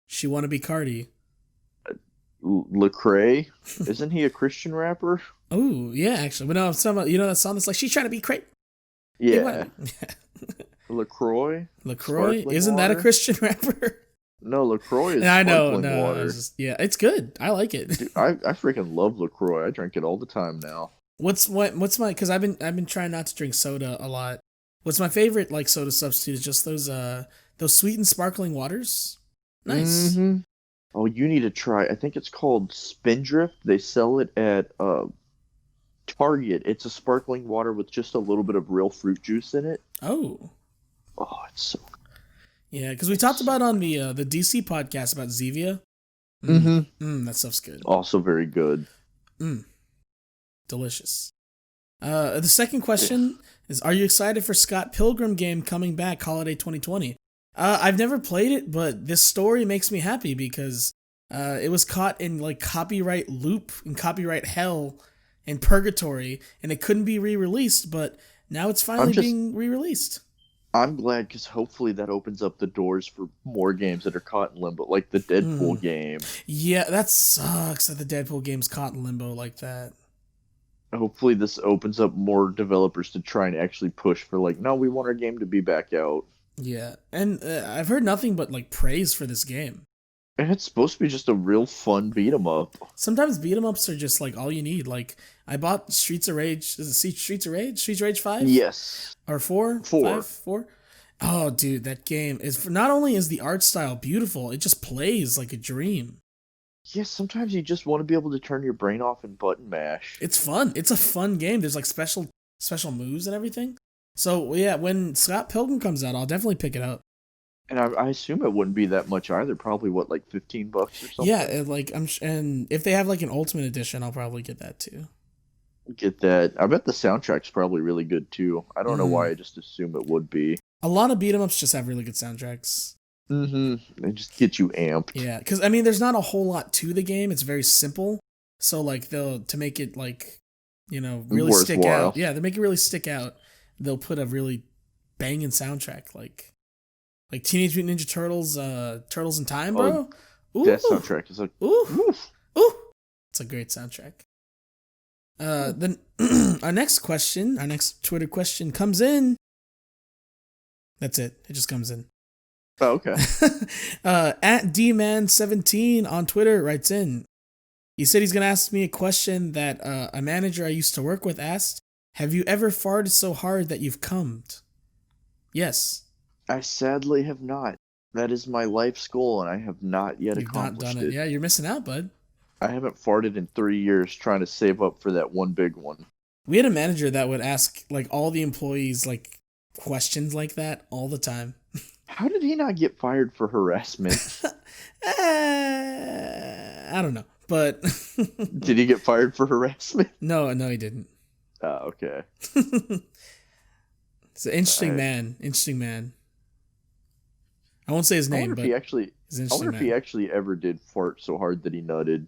She want to be Cardi. Lecrae, isn't he a Christian rapper? Oh yeah, actually, but no, I'm talking about, you know that song that's like she's trying to be Cray. Yeah. LaCroix? LaCroix? Isn't that a Christian rapper? No, LaCroix is I know, sparkling no, water. yeah, it's good. I like it. Dude, I freaking love LaCroix. I drink it all the time now. What's my, because I've been trying not to drink soda a lot. What's my favorite like soda substitute is just those sweet and sparkling waters. Nice. Mm-hmm. Oh, you need to try. I think it's called Spindrift. They sell it at Target. It's a sparkling water with just a little bit of real fruit juice in it. Oh, it's so. Yeah, because we talked about on the DC podcast about Zevia. That stuff's good. Also very good. Delicious. The second question is: are you excited for Scott Pilgrim game coming back holiday 2020? I've never played it, but this story makes me happy because it was caught in like copyright loop and copyright hell and purgatory, and it couldn't be re-released. But now it's finally being re-released. I'm glad because hopefully that opens up the doors for more games that are caught in limbo, like the Deadpool game. Yeah, that sucks that the Deadpool game's caught in limbo like that. Hopefully this opens up more developers to try and actually push for like, no, we want our game to be back out. Yeah, and I've heard nothing but like praise for this game. And it's supposed to be just a real fun beat 'em up. Sometimes beat 'em ups are just like all you need. Like I bought Streets of Rage. Is it Streets of Rage? Streets of Rage 5? Yes. Or 4? 4. 4? Oh, dude, that game is not only is the art style beautiful, it just plays like a dream. Yes, sometimes you just want to be able to turn your brain off and button mash. It's fun. It's a fun game. There's like special moves and everything. So yeah, when Scott Pilgrim comes out, I'll definitely pick it up. And I assume it wouldn't be that much either. Probably what, like $15 or something. Yeah, like and if they have like an Ultimate Edition, I'll probably get that too. Get that. I bet the soundtrack's probably really good too. I don't know why. I just assume it would be. A lot of beat 'em ups just have really good soundtracks. They just get you amped. Yeah, because I mean, there's not a whole lot to the game. It's very simple. So like to make it like, you know, really stick out. Yeah, to make it really stick out, they'll put a really banging soundtrack like Teenage Mutant Ninja Turtles, Turtles in Time, bro. Ooh, that soundtrack is like ooh. It's a great soundtrack. Then our next Twitter question comes in. That's it. It just comes in. Oh, okay. At DMan17 on Twitter writes in. He said he's going to ask me a question that a manager I used to work with asked. Have you ever farted so hard that you've cummed? Yes. I sadly have not. That is my life's goal, and I have not yet You've accomplished not done it. Yeah, you're missing out, bud. I haven't farted in 3 years trying to save up for that one big one. We had a manager that would ask like all the employees like questions like that all the time. How did he not get fired for harassment? I don't know, but did he get fired for harassment? No, he didn't. Oh, okay. It's an interesting man. Interesting man. I won't say his name, but I wonder if he actually ever did fart so hard that he nutted.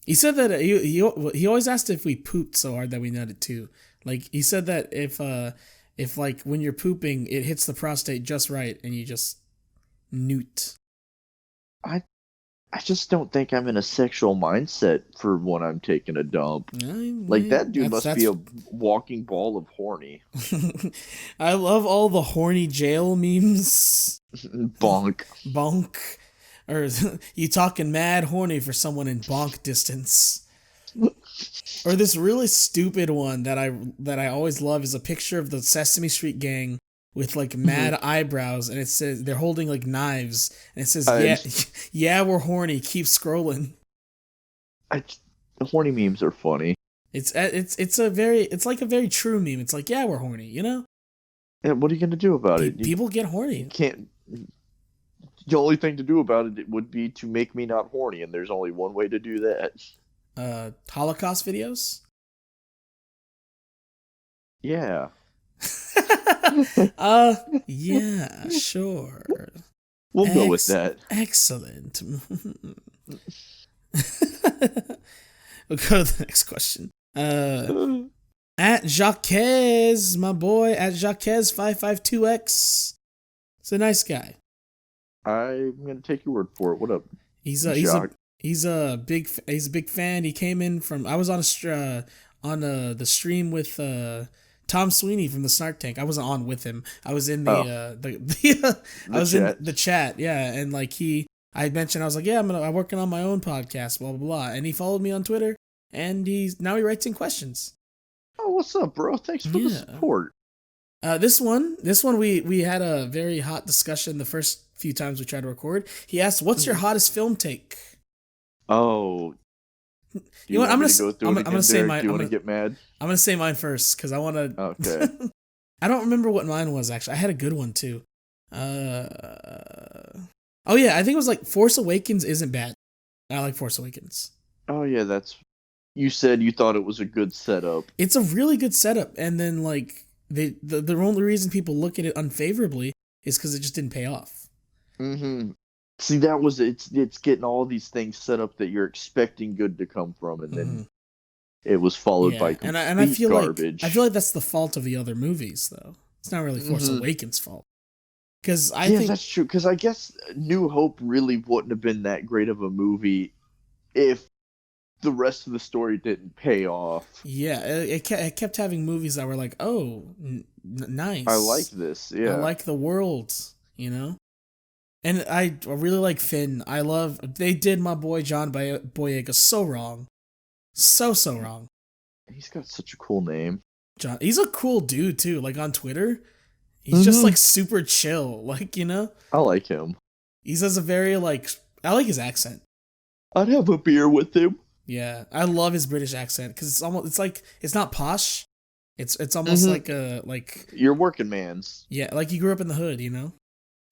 He said that he always asked if we pooped so hard that we nutted too. Like he said that if like when you're pooping, it hits the prostate just right and you just newt. I just don't think I'm in a sexual mindset for when I'm taking a dump. Like that dude must be a walking ball of horny. I love all the horny jail memes. Bonk. or you talking mad horny for someone in bonk distance. Or this really stupid one that I always love is a picture of the Sesame Street gang with like mad eyebrows, and it says they're holding like knives, and it says yeah, we're horny. Keep scrolling. The horny memes are funny. It's like a very true meme. It's like, yeah, we're horny, you know? Yeah, what are you gonna do about it? People get horny. You can't. The only thing to do about it would be to make me not horny, and there's only one way to do that. Holocaust videos? Yeah. Yeah, sure. We'll go with that. Excellent. We'll go to the next question. At Jacques, my boy, at Jacques552X. It's a nice guy. I'm gonna take your word for it. What up? He's a big fan. He came in from, I was on the stream with Tom Sweeney from the Snark Tank. I wasn't on with him. I was in in the chat. Yeah, and like I mentioned, I was like, yeah, I'm working on my own podcast, blah blah blah, and he followed me on Twitter, and he writes in questions. Oh, what's up, bro? Thanks for the support. This one we had a very hot discussion the first few times we tried to record. He asked, "What's your hottest film take?" Oh, you know what? I'm gonna say mine. Do you want to get mad? I'm gonna say mine first because I want to. Okay. I don't remember what mine was actually. I had a good one too. Oh yeah, I think it was like Force Awakens isn't bad. I like Force Awakens. Oh yeah, you said you thought it was a good setup. It's a really good setup, and then like the only reason people look at it unfavorably is because it just didn't pay off. Mm-hmm. See, that was it's getting all these things set up that you're expecting good to come from, and then it was followed by complete and I feel garbage. I feel like that's the fault of the other movies, though. It's not really Force Awakens' fault. Because I think that's true. Because I guess New Hope really wouldn't have been that great of a movie if the rest of the story didn't pay off. Yeah, it kept having movies that were like, oh, nice. I like this. Yeah, I like the world. You know. And I really like Finn. They did my boy John Boyega so wrong. So wrong. He's got such a cool name. John, he's a cool dude too. Like on Twitter, he's just like super chill. Like, you know? I like him. He says a very like, I like his accent. I'd have a beer with him. Yeah, I love his British accent because it's like, it's not posh. It's almost like you're working man's. Yeah, like you grew up in the hood, you know?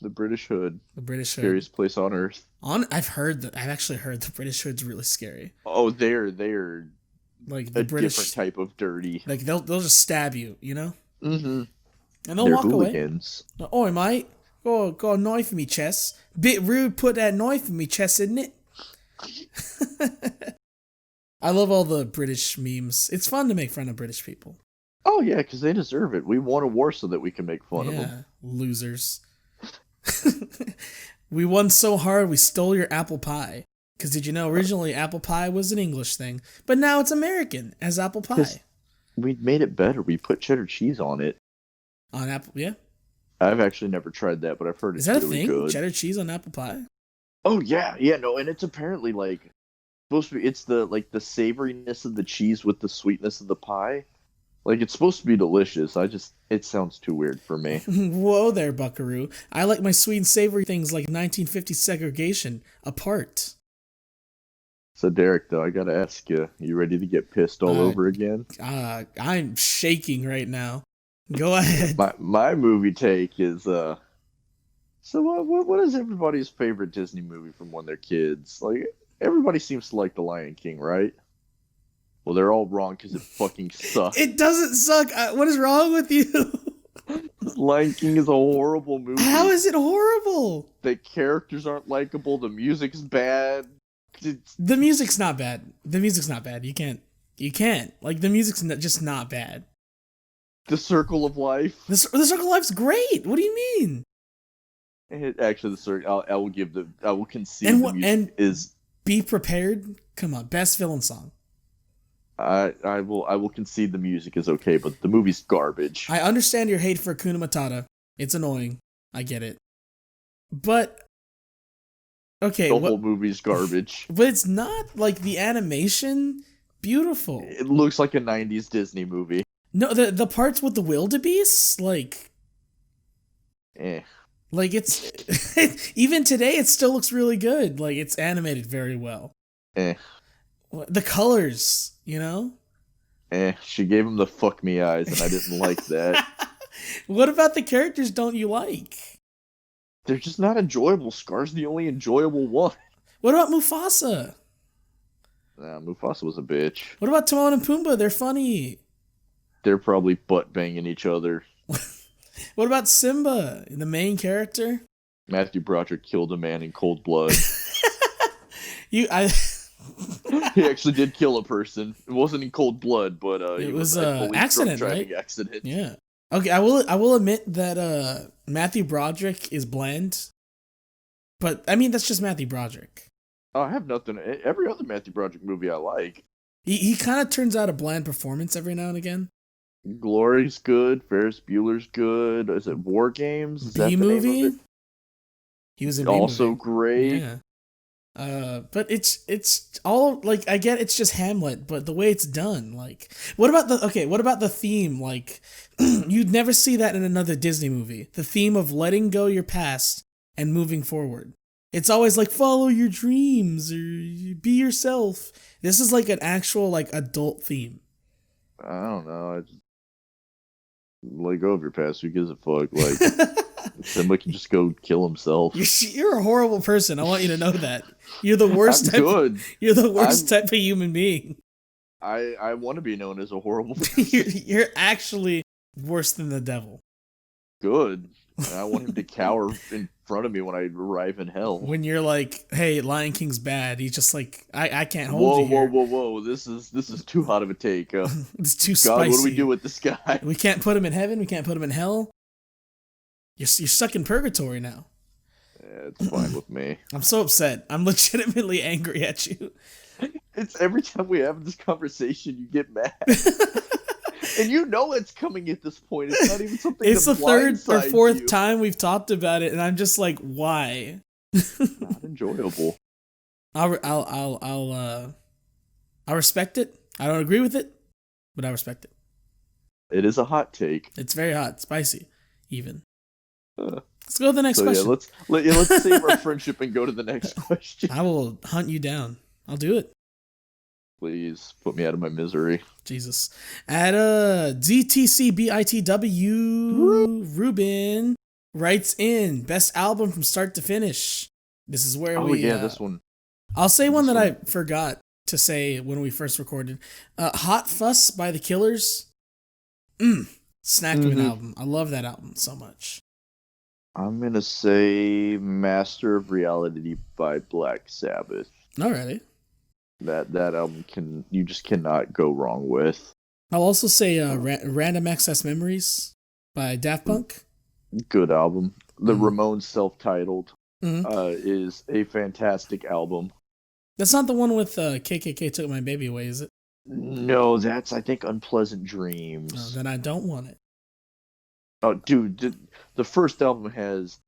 The British Hood. The British Hood. Scariest place on earth. I've actually heard the British Hood's really scary. Oh, they're like the British different type of dirty. Like they'll just stab you, you know? Mm-hmm. And they'll walk hooligans. Away. Oi, mate. Got a knife in me chest. Bit rude, put that knife in me chest, isn't it? I love all the British memes. It's fun to make fun of British people. Oh yeah, because they deserve it. We won a war so that we can make fun of them. Losers. We won so hard we stole your apple pie. Because did you know originally apple pie was an English thing, but now it's American as apple pie. We made it better. We put cheddar cheese on it. On apple, yeah. I've actually never tried that, but I've heard it's really good. Cheddar cheese on apple pie? Oh yeah, no, and it's apparently like supposed to be. It's the savoriness of the cheese with the sweetness of the pie. Like, it's supposed to be delicious. It sounds too weird for me. Whoa there, buckaroo. I like my sweet and savory things like 1950s segregation apart. So, Derek, though, I gotta ask you, you ready to get pissed all over again? I'm shaking right now. Go ahead. My movie take is, so what is everybody's favorite Disney movie from when they're kids? Like, everybody seems to like The Lion King, right? Well, they're all wrong because it fucking sucks. It doesn't suck. What is wrong with you? Lion King is a horrible movie. How is it horrible? The characters aren't likable. The music's bad. The music's not bad. You can't. Like, the music's just not bad. The Circle of Life. The Circle of Life's great. What do you mean? Actually, the Circle. I will concede the music is. Be Prepared. Come on, best villain song. I will concede the music is okay, but the movie's garbage. I understand your hate for Hakuna Matata. It's annoying. I get it. But Okay, The whole movie's garbage. but it's not like the animation. Beautiful. It looks like a 90s Disney movie. No, the parts with the wildebeest, like Eh. it's even today it still looks really good. Like it's animated very well. Eh. The colors, you know? She gave him the fuck me eyes, and I didn't like that. What about the characters don't you like? They're just not enjoyable. Scar's the only enjoyable one. What about Mufasa? Nah, Mufasa was a bitch. What about Timon and Pumbaa? They're funny. They're probably butt banging each other. What about Simba, the main character? Matthew Broderick killed a man in cold blood. He actually did kill a person. It wasn't in cold blood, but it was an accident, right? Accident. Yeah. Okay, I will admit that Matthew Broderick is bland, but I mean that's just Matthew Broderick. Oh, I have nothing. Every other Matthew Broderick movie I like. He kind of turns out a bland performance every now and again. Glory's good. Ferris Bueller's good. Is it War Games? Is that the B-movie? name of it? He was in also B-movie. great. Yeah. But it's all like I get it's just Hamlet, but the way it's done, like what about the theme? Like you'd never see that in another Disney movie. The theme of letting go your past and moving forward. It's always like follow your dreams or be yourself. This is like an actual like adult theme. I don't know. I just let go of your past. Who gives a fuck? Like somebody can just go kill himself. You're a horrible person. I want you to know that. You're the worst type. Good. You're the worst type of human being. I want to be known as a horrible person. You're actually worse than the devil. Good. I want him to cower in front of me when I arrive in hell. When you're like, "Hey, Lion King's bad," he's just like, "I can't hold you." Whoa! This is too hot of a take. It's too God, spicy. what do we do with this guy? We can't put him in heaven. We can't put him in hell. You're stuck in purgatory now. Yeah, it's fine with me. I'm so upset. I'm legitimately angry at you. It's every time we have this conversation, you get mad. And you know it's coming at this point. It's not even something. It's the third or fourth you. time we've talked about it, and I'm just like, why? Not enjoyable. I'll respect it. I don't agree with it, but I respect it. It is a hot take. It's very hot, spicy, even. Let's go to the next question. Yeah, let's save our friendship and go to the next question. I will hunt you down. I'll do it. Please put me out of my misery. Jesus. At ZTCBITW, Ruben writes in best album from start to finish. This is where this one. I'll say one that I forgot to say when we first recorded. Hot Fuss by The Killers. Snack of an album. I love that album so much. I'm gonna say Master of Reality by Black Sabbath. Alrighty. That album you just cannot go wrong with. I'll also say Random Access Memories by Daftpunk. Good album. The Ramones self-titled is a fantastic album. That's not the one with KKK Took My Baby Away, is it? No, that's I think Unpleasant Dreams. Oh, then I don't want it. Oh, dude, the first album it's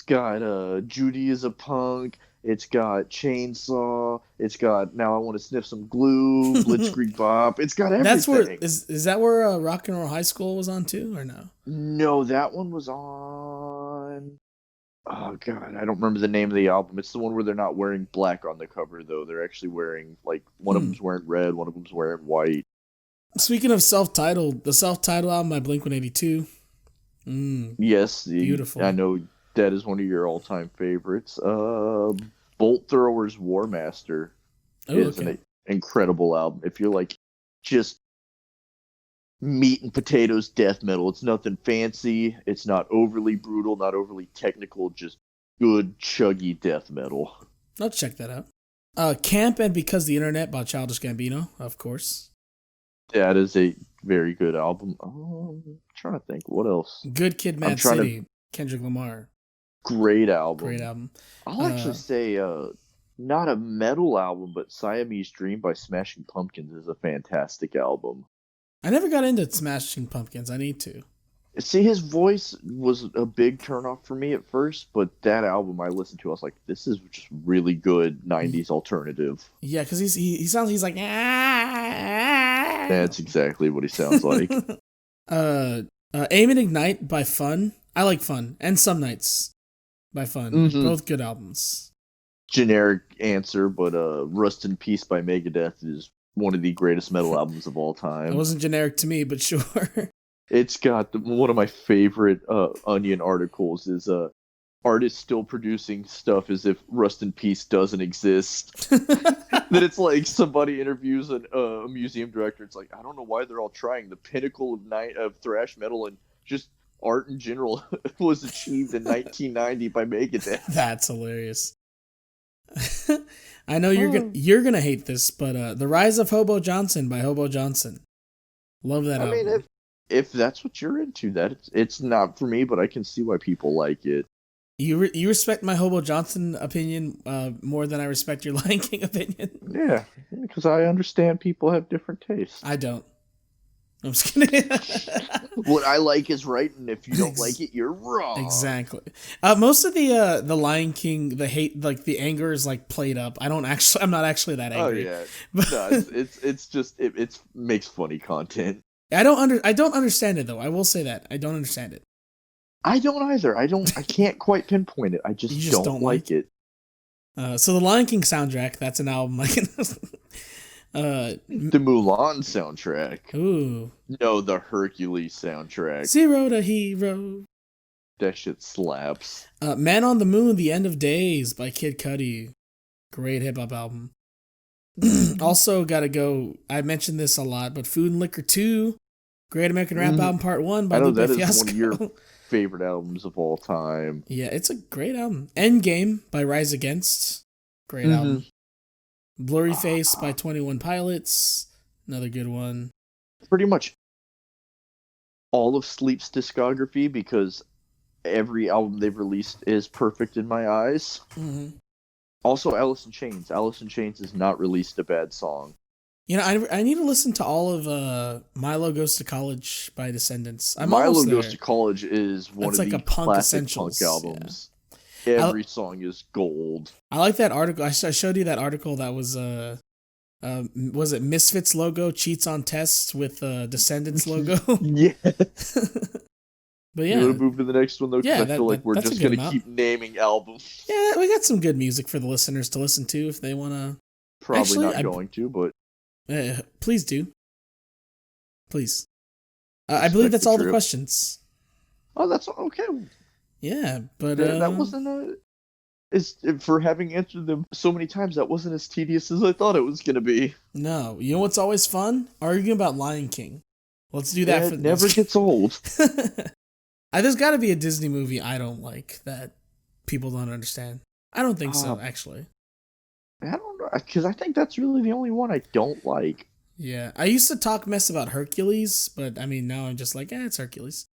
got Judy is a Punk. It's got Chainsaw. It's got Now I Want to Sniff Some Glue, Blitzkrieg Bop. It's got everything. That's where is that where Rock and Roll High School was on too, or no? No, that one was on. Oh god, I don't remember the name of the album. It's the one where they're not wearing black on the cover though. They're actually wearing like one of them's wearing red, one of them's wearing white. Speaking of self-titled, the self-titled album by Blink-182. Yes, beautiful. I know. That is one of your all-time favorites. Bolt Thrower's War Master is an incredible album. If you're like just meat and potatoes death metal, it's nothing fancy. It's not overly brutal, not overly technical, just good chuggy death metal. I'll check that out. Camp and Because the Internet by Childish Gambino, of course. That is a very good album. I'm trying to think. What else? Good Kid, Mad City, Kendrick Lamar. Great album. Great album. I'll actually say not a metal album, but Siamese Dream by Smashing Pumpkins is a fantastic album. I never got into Smashing Pumpkins. I need to. See, his voice was a big turnoff for me at first, but that album I listened to, I was like, this is just really good '90s alternative. Yeah, because he sounds he's like That's exactly what he sounds like. Aim and Ignite by Fun. I like Fun, and Some Nights by Fun. Mm-hmm. Both good albums. Generic answer, but Rust in Peace by Megadeth is one of the greatest metal albums of all time. It wasn't generic to me, but sure. It's got one of my favorite Onion articles is artists still producing stuff as if Rust in Peace doesn't exist. That it's like somebody interviews a museum director. It's like, I don't know why they're all trying. The pinnacle of thrash metal and just art in general was achieved in 1990 by Megadeth. That's hilarious. I know you're gonna hate this, but The Rise of Hobo Johnson by Hobo Johnson. Love that album. I mean, if that's what you're into, it's not for me, but I can see why people like it. You respect my Hobo Johnson opinion more than I respect your Lion King opinion. Yeah, because I understand people have different tastes. I don't. I'm just kidding. What I like is right, and if you don't like it, you're wrong. Exactly. Most of the Lion King, the hate, like the anger is like played up. I'm not actually that angry. Oh yeah, no, it's just it makes funny content. I don't understand it though. I will say that I don't understand it. I don't either. I can't quite pinpoint it. I just don't like it. So the Lion King soundtrack, that's an album I can. The Mulan soundtrack. Ooh. No, the Hercules soundtrack. 0 to Hero. That shit slaps. Man on the Moon, The End of Days by Kid Cudi. Great hip hop album. Also gotta go, I mentioned this a lot, but Food and Liquor 2, Great American Rap Album Part 1 by Lupe Fiasco. That is one of your favorite albums of all time. Yeah, it's a great album. Endgame by Rise Against. Great album. Blurry Face by 21 Pilots. Another good one. Pretty much all of Sleep's discography, because every album they've released is perfect in my eyes. Mm-hmm. Also, Alice in Chains. Alice in Chains has not released a bad song. You know, I need to listen to all of Milo Goes to College by Descendants. Milo Goes to College is one That's of like the a punk classic essentials. punk albums. Yeah. Every song is gold. I like that article. I showed you that article that was it Misfits logo cheats on tests with Descendants logo? Yeah. But yeah. You want to move to the next one, though? Because I feel like we're just going to keep naming albums. Yeah, we got some good music for the listeners to listen to if they want to. Probably not going to, but... please do. Please. I believe that's all the questions. Oh, that's okay. Yeah, but... that wasn't for having answered them so many times, that wasn't as tedious as I thought it was going to be. No. You know what's always fun? Arguing about Lion King. Let's do that. It never gets old. There's got to be a Disney movie I don't like that people don't understand. I don't think so, actually. I don't know, because I think that's really the only one I don't like. Yeah, I used to talk mess about Hercules, but I mean, now I'm just like, it's Hercules.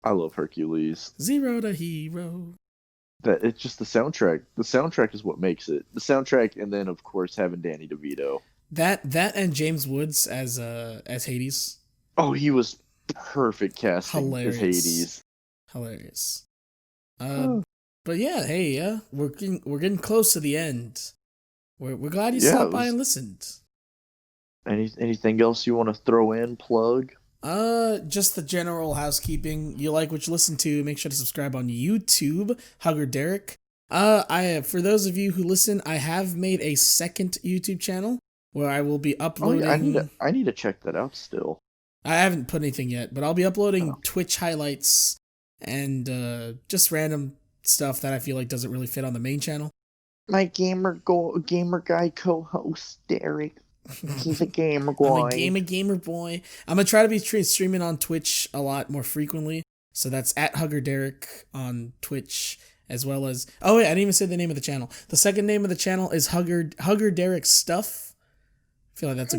I love Hercules. 0 to Hero. That it's just the soundtrack. The soundtrack is what makes it. The soundtrack, and then of course having Danny DeVito. That and James Woods as Hades. Oh, he was perfect casting. Hilarious. As Hades. Hilarious. But yeah, hey, we're getting close to the end. We're glad you stopped by and listened. Anything else you want to throw in, plug? Just the general housekeeping. You like what you listen to, make sure to subscribe on YouTube, Hugger Derek. For those of you who listen, I have made a second YouTube channel where I will be uploading. Oh, yeah, I need to check that out still. I haven't put anything yet, but I'll be uploading Twitch highlights and just random stuff that I feel like doesn't really fit on the main channel. My gamer guy co-host Derek. He's a gamer boy. I'm a gamer boy. I'm gonna try to be streaming on Twitch a lot more frequently. So that's at Hugger Derek on Twitch, as well as I didn't even say the name of the channel. The second name of the channel is Hugger Derek Stuff. I feel like that's a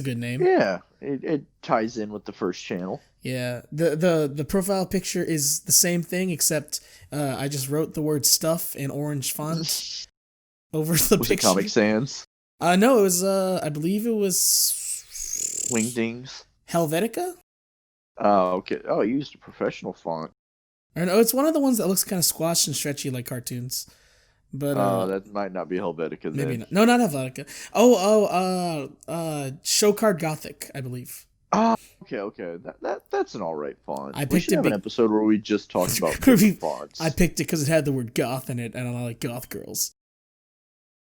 good name. Yeah, it ties in with the first channel. Yeah, the profile picture is the same thing, except I just wrote the word stuff in orange font over the picture. Was it Comic Sans? No, it was I believe it was Wingdings. Helvetica? Oh, okay. Oh, you used a professional font. Or no, it's one of the ones that looks kind of squashed and stretchy like cartoons. But That might not be Helvetica maybe then. not. No, not Helvetica. Show card Gothic, I believe. Oh, okay. That's an all right font. I We picked should it. have an episode where we just talk about favorite fonts. I picked it because it had the word goth in it, and I like goth girls.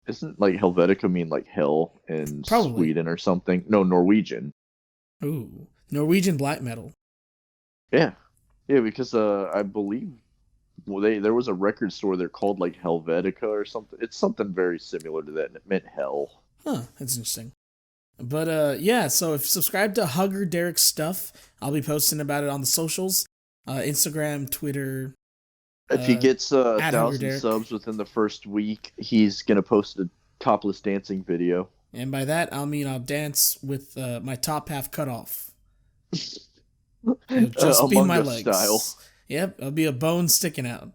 Isn't like Helvetica mean like hell in Probably. Sweden or something? No, Norwegian. Ooh, Norwegian black metal. Yeah, because I believe there was a record store there called like Helvetica or something. It's something very similar to that, and it meant hell. Huh, that's interesting. But yeah, so if you subscribe to Hugger Derek stuff, I'll be posting about it on the socials, Instagram, Twitter. If he gets at 1,000 Huggerderek. subs within the first week, he's gonna post a topless dancing video. And by that, I'll dance with my top half cut off. It'll just be Among my Us legs. style. Yep, it'll be a bone sticking out.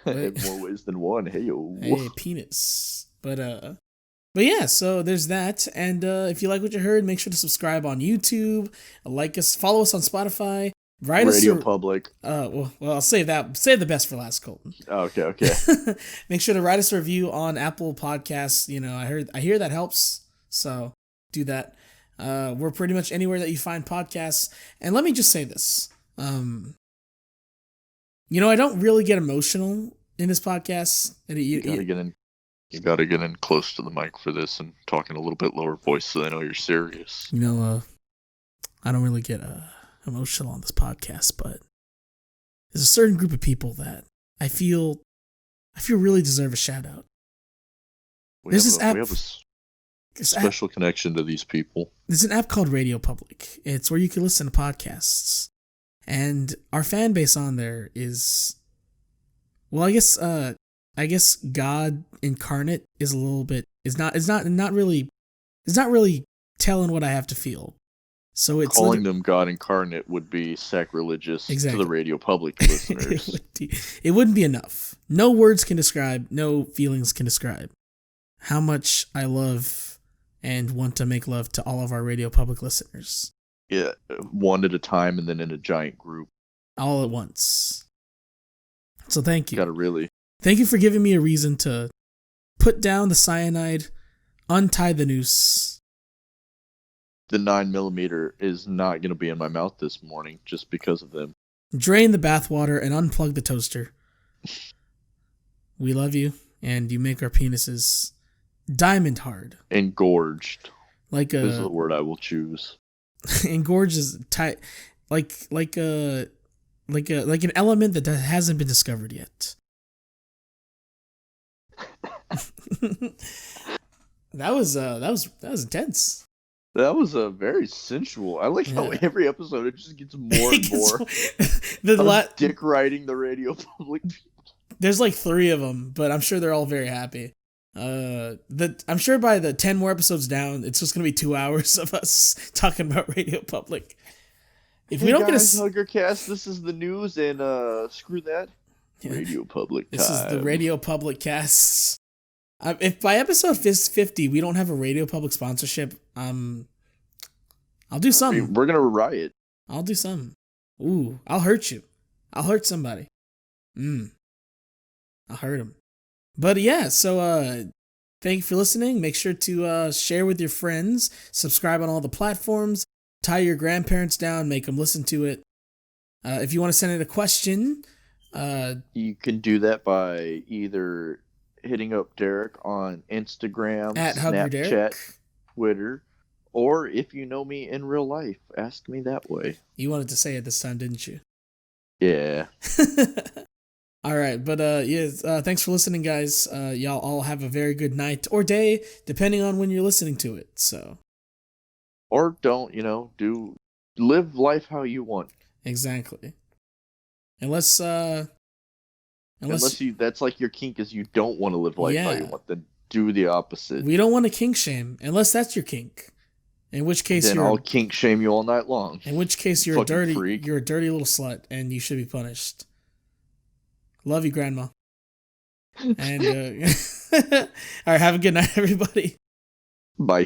In more ways than one. Hey, penis. But yeah, so there's that. And if you like what you heard, make sure to subscribe on YouTube, like us, follow us on Spotify, write us Radio Public. well, I'll save that. Save the best for last, Colton. Okay. Make sure to write us a review on Apple Podcasts. You know, I hear that helps, so do that. We're pretty much anywhere that you find podcasts. And let me just say this. You know, I don't really get emotional in this podcast. And You gotta get in close to the mic for this and talk in a little bit lower voice so they know you're serious. You know, I don't really get emotional on this podcast, but there's a certain group of people that I feel really deserve a shout out. We have a special connection to these people. There's an app called Radio Public. It's where you can listen to podcasts. And our fan base on there is, well, I guess God incarnate is a little bit is not really telling what I have to feel. So it's calling them God incarnate would be sacrilegious to the Radio Public listeners. It wouldn't be enough. No words can describe, no feelings can describe how much I love and want to make love to all of our Radio Public listeners. Yeah, one at a time and then in a giant group. All at once. So thank you. Thank you for giving me a reason to put down the cyanide, untie the noose. The 9mm is not going to be in my mouth this morning just because of them. Drain the bathwater and unplug the toaster. We love you, and you make our penises diamond hard. Engorged. This is the word I will choose. Engorged is tight, like an element that hasn't been discovered yet. That was intense. That was a very sensual. I like how every episode it just gets more and more. Dick riding the Radio Public. There's like 3 of them, but I'm sure they're all very happy. I'm sure by the 10 more episodes down, it's just gonna be 2 hours of us talking about Radio Public. If we don't get a Huggercast, this is the news, and screw that. Radio Public. This is the Radio Public casts. If by episode 50 we don't have a Radio Public sponsorship, I'll do something. We're gonna riot. I'll do something. Ooh, I'll hurt you. I'll hurt somebody. I'll hurt him. But yeah, so thank you for listening. Make sure to share with your friends. Subscribe on all the platforms. Tie your grandparents down. Make them listen to it. If you want to send in a question, you can do that by either hitting up Derek on Instagram, at Snapchat, Twitter, or if you know me in real life, ask me that way. You wanted to say it this time, didn't you? Yeah. All right, but thanks for listening, guys. Y'all all have a very good night or day, depending on when you're listening to it. So, or don't, live life how you want. Exactly. Unless you, that's like your kink is you don't want to live life how you want, then do the opposite. We don't want to kink shame, unless that's your kink. In which case, I'll kink shame you all night long. In which case, you're a dirty freak. You're a dirty little slut, and you should be punished. Love you, Grandma. And all right, have a good night, everybody. Bye.